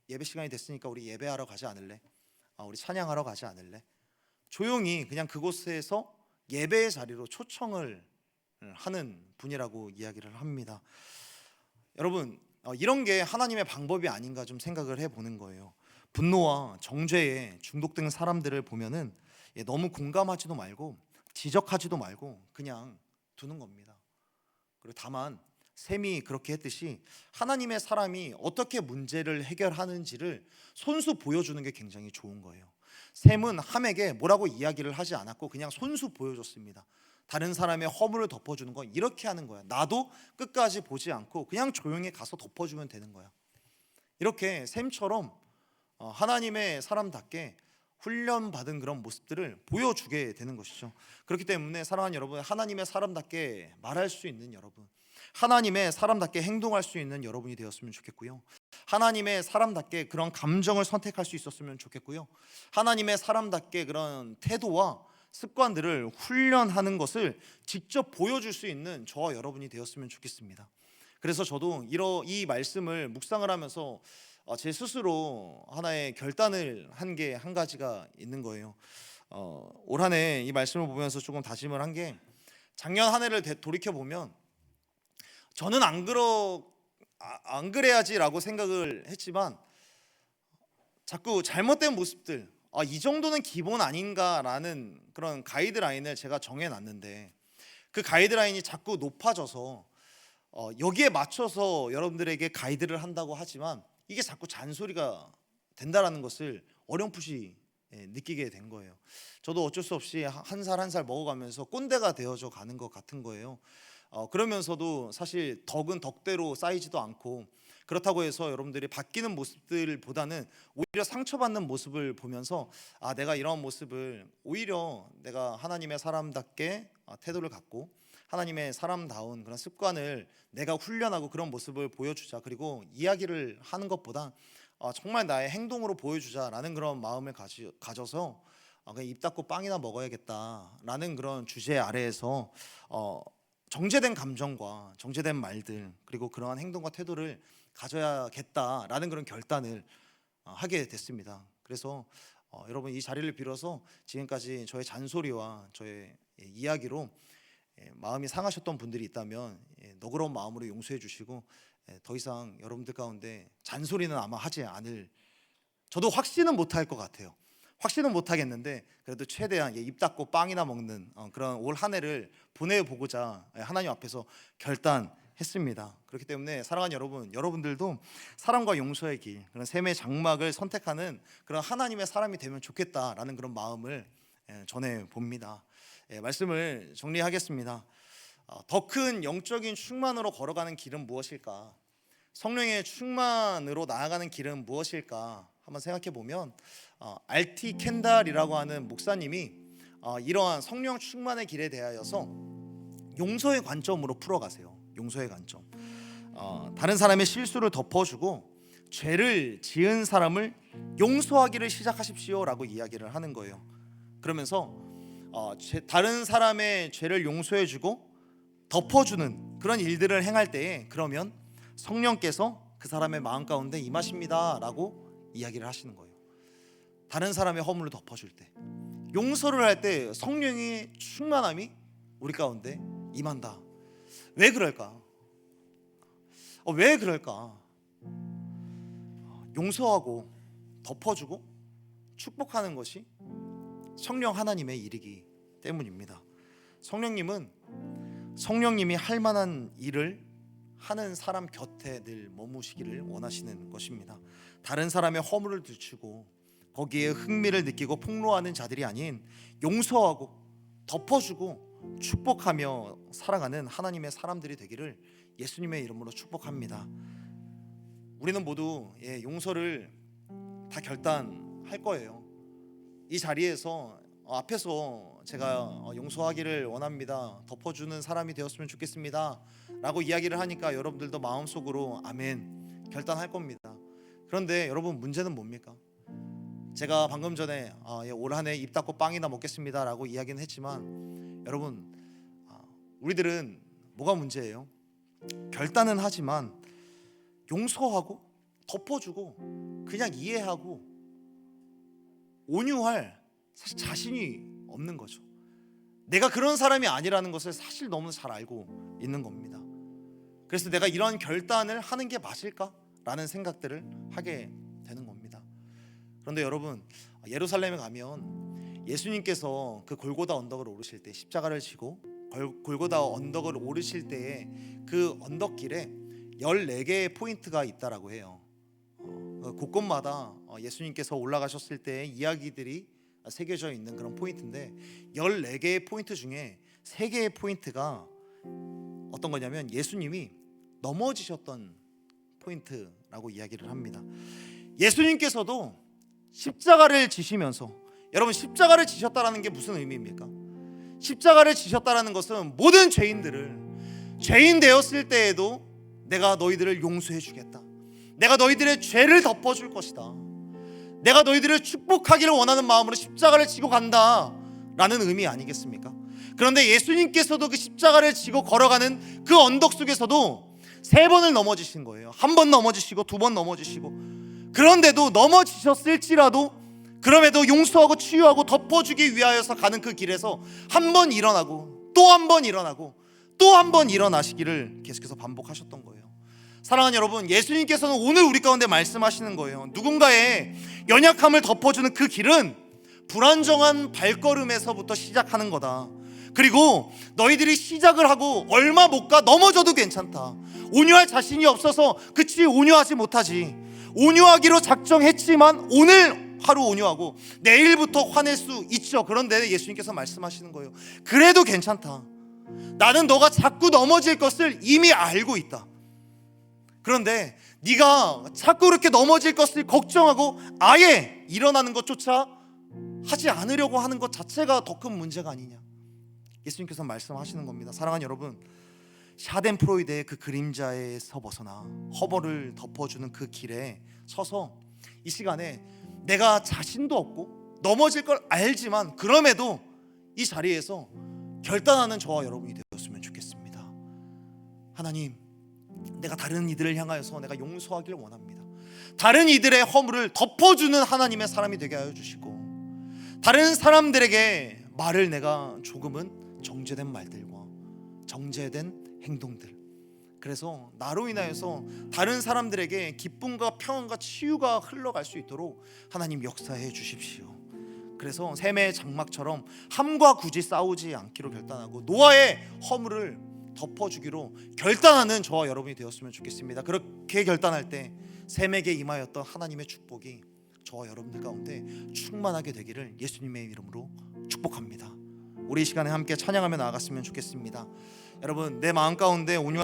예배 시간이 됐으니까 우리 예배하러 가지 않을래? 우리 찬양하러 가지 않을래? 조용히 그냥 그곳에서 예배의 자리로 초청을 하는 분이라고 이야기를 합니다. 여러분, 이런 게 하나님의 방법이 아닌가 좀 생각을 해보는 거예요. 분노와 정죄에 중독된 사람들을 보면은 너무 공감하지도 말고 지적하지도 말고 그냥 두는 겁니다. 그리고 다만 셈이 그렇게 했듯이 하나님의 사람이 어떻게 문제를 해결하는지를 손수 보여주는 게 굉장히 좋은 거예요. 셈은 함에게 뭐라고 이야기를 하지 않았고 그냥 손수 보여줬습니다. 다른 사람의 허물을 덮어주는 건 이렇게 하는 거야. 나도 끝까지 보지 않고 그냥 조용히 가서 덮어주면 되는 거야. 이렇게 셈처럼 하나님의 사람답게 훈련받은 그런 모습들을 보여주게 되는 것이죠. 그렇기 때문에 사랑하는 여러분, 하나님의 사람답게 말할 수 있는 여러분, 하나님의 사람답게 행동할 수 있는 여러분이 되었으면 좋겠고요. 하나님의 사람답게 그런 감정을 선택할 수 있었으면 좋겠고요. 하나님의 사람답게 그런 태도와 습관들을 훈련하는 것을 직접 보여줄 수 있는 저와 여러분이 되었으면 좋겠습니다. 그래서 저도 이 말씀을 묵상을 하면서 제 스스로 하나의 결단을 한 게 한 가지가 있는 거예요. 올 한 해 이 말씀을 보면서 조금 다짐을 한 게, 작년 한 해를 돌이켜 보면 저는 안 그래야지라고 생각을 했지만 자꾸 잘못된 모습들, 이 정도는 기본 아닌가라는 그런 가이드라인을 제가 정해놨는데 그 가이드라인이 자꾸 높아져서 여기에 맞춰서 여러분들에게 가이드를 한다고 하지만 이게 자꾸 잔소리가 된다라는 것을 어렴풋이 느끼게 된 거예요. 저도 어쩔 수 없이 한 살 한 살 먹어가면서 꼰대가 되어져 가는 것 같은 거예요. 그러면서도 사실 덕은 덕대로 쌓이지도 않고, 그렇다고 해서 여러분들이 바뀌는 모습들보다는 오히려 상처받는 모습을 보면서 내가 이런 모습을 오히려 내가 하나님의 사람답게 태도를 갖고 하나님의 사람다운 그런 습관을 내가 훈련하고 그런 모습을 보여주자, 그리고 이야기를 하는 것보다 정말 나의 행동으로 보여주자라는 그런 마음을 가져서 그냥 입 닫고 빵이나 먹어야겠다라는 그런 주제 아래에서 정제된 감정과 정제된 말들, 그리고 그러한 행동과 태도를 가져야겠다라는 그런 결단을 하게 됐습니다. 그래서 여러분, 이 자리를 빌어서 지금까지 저의 잔소리와 저의 이야기로 마음이 상하셨던 분들이 있다면 너그러운 마음으로 용서해 주시고 더 이상 여러분들 가운데 잔소리는 아마 하지 않을, 저도 확신은 못할 것 같아요. 확신은 못하겠는데 그래도 최대한 입 닫고 빵이나 먹는 그런 올 한 해를 보내보고자 하나님 앞에서 결단했습니다. 그렇기 때문에 사랑하는 여러분, 여러분들도 사랑과 용서의 길, 그런 샘의 장막을 선택하는 그런 하나님의 사람이 되면 좋겠다라는 그런 마음을 전해 봅니다. 말씀을 정리하겠습니다. 더 큰 영적인 충만으로 걸어가는 길은 무엇일까? 성령의 충만으로 나아가는 길은 무엇일까? 한번 생각해 보면 RT 켄달이라고 하는 목사님이 이러한 성령 충만의 길에 대하여서 용서의 관점으로 풀어가세요. 용서의 관점. 다른 사람의 실수를 덮어주고 죄를 지은 사람을 용서하기를 시작하십시오라고 이야기를 하는 거예요. 그러면서 다른 사람의 죄를 용서해주고 덮어주는 그런 일들을 행할 때에 그러면 성령께서 그 사람의 마음 가운데 임하십니다라고 이야기를 하시는 거예요. 다른 사람의 허물을 덮어줄 때, 용서를 할 때 성령의 충만함이 우리 가운데 임한다. 왜 그럴까? 왜 그럴까? 용서하고 덮어주고 축복하는 것이 성령 하나님의 일이기 때문입니다. 성령님이 할 만한 일을 하는 사람 곁에 늘 머무시기를 원하시는 것입니다. 다른 사람의 허물을 들추고 거기에 흥미를 느끼고 폭로하는 자들이 아닌 용서하고 덮어주고 축복하며 살아가는 하나님의 사람들이 되기를 예수님의 이름으로 축복합니다. 우리는 모두 용서를 다 결단할 거예요. 이 자리에서 앞에서 제가 용서하기를 원합니다, 덮어주는 사람이 되었으면 좋겠습니다 라고 이야기를 하니까 여러분들도 마음속으로 아멘 결단할 겁니다. 그런데 여러분, 문제는 뭡니까? 제가 방금 전에 올 한 해 입 닫고 빵이나 먹겠습니다 라고 이야기는 했지만 여러분, 우리들은 뭐가 문제예요? 결단은 하지만 용서하고 덮어주고 그냥 이해하고 온유할 사실 자신이 없는 거죠. 내가 그런 사람이 아니라는 것을 사실 너무 잘 알고 있는 겁니다. 그래서 내가 이런 결단을 하는 게 맞을까라는 생각들을 하게 되는 겁니다. 그런데 여러분, 예루살렘에 가면 예수님께서 그 골고다 언덕을 오르실 때, 십자가를 지고 골고다 언덕을 오르실 때에 그 언덕길에 14개의 포인트가 있다라고 해요. 곳곳마다 예수님께서 올라가셨을 때 이야기들이 새겨져 있는 그런 포인트인데 14개의 포인트 중에 3개의 포인트가 어떤 거냐면 예수님이 넘어지셨던 포인트라고 이야기를 합니다. 예수님께서도 십자가를 지시면서, 여러분, 십자가를 지셨다라는 게 무슨 의미입니까? 십자가를 지셨다라는 것은 모든 죄인들을, 죄인 되었을 때에도 내가 너희들을 용서해 주겠다, 내가 너희들의 죄를 덮어줄 것이다, 내가 너희들을 축복하기를 원하는 마음으로 십자가를 지고 간다 라는 의미 아니겠습니까? 그런데 예수님께서도 그 십자가를 지고 걸어가는 그 언덕 속에서도 3번을 넘어지신 거예요. 1번 넘어지시고 2번 넘어지시고, 그런데도 넘어지셨을지라도 그럼에도 용서하고 치유하고 덮어주기 위하여서 가는 그 길에서 1번 일어나고 또 1번 일어나고 또 1번 일어나시기를 계속해서 반복하셨던 거예요. 사랑하는 여러분, 예수님께서는 오늘 우리 가운데 말씀하시는 거예요. 누군가의 연약함을 덮어주는 그 길은 불안정한 발걸음에서부터 시작하는 거다. 그리고 너희들이 시작을 하고 얼마 못 가 넘어져도 괜찮다. 온유할 자신이 없어서 그치 온유하지 못하지, 온유하기로 작정했지만 오늘 하루 온유하고 내일부터 화낼 수 있죠. 그런데 예수님께서 말씀하시는 거예요. 그래도 괜찮다. 나는 너가 자꾸 넘어질 것을 이미 알고 있다. 그런데 네가 자꾸 그렇게 넘어질 것을 걱정하고 아예 일어나는 것조차 하지 않으려고 하는 것 자체가 더 큰 문제가 아니냐, 예수님께서 말씀하시는 겁니다. 사랑하는 여러분, 샤덴프로이드의 그 그림자에서 벗어나 허벌을 덮어주는 그 길에 서서 이 시간에 내가 자신도 없고 넘어질 걸 알지만 그럼에도 이 자리에서 결단하는 저와 여러분이 되었으면 좋겠습니다. 하나님, 내가 다른 이들을 향하여서 내가 용서하기를 원합니다. 다른 이들의 허물을 덮어주는 하나님의 사람이 되게 하여 주시고, 다른 사람들에게 말을 내가 조금은 정제된 말들과 정제된 행동들, 그래서 나로 인하여서 다른 사람들에게 기쁨과 평안과 치유가 흘러갈 수 있도록 하나님 역사해 주십시오. 그래서 샘의 장막처럼 함과 굳이 싸우지 않기로 결단하고 노아의 허물을 덮어주기로 결단하는 저와 여러분이 되었으면 좋겠습니다. 그렇게 결단할 때 샘에게 임하였던 하나님의 축복이 저와 여러분들 가운데 충만하게 되기를 예수님의 이름으로 축복합니다. 우리 이 시간에 함께 찬양하며 나아갔으면 좋겠습니다. 여러분, 내 마음 가운데 온유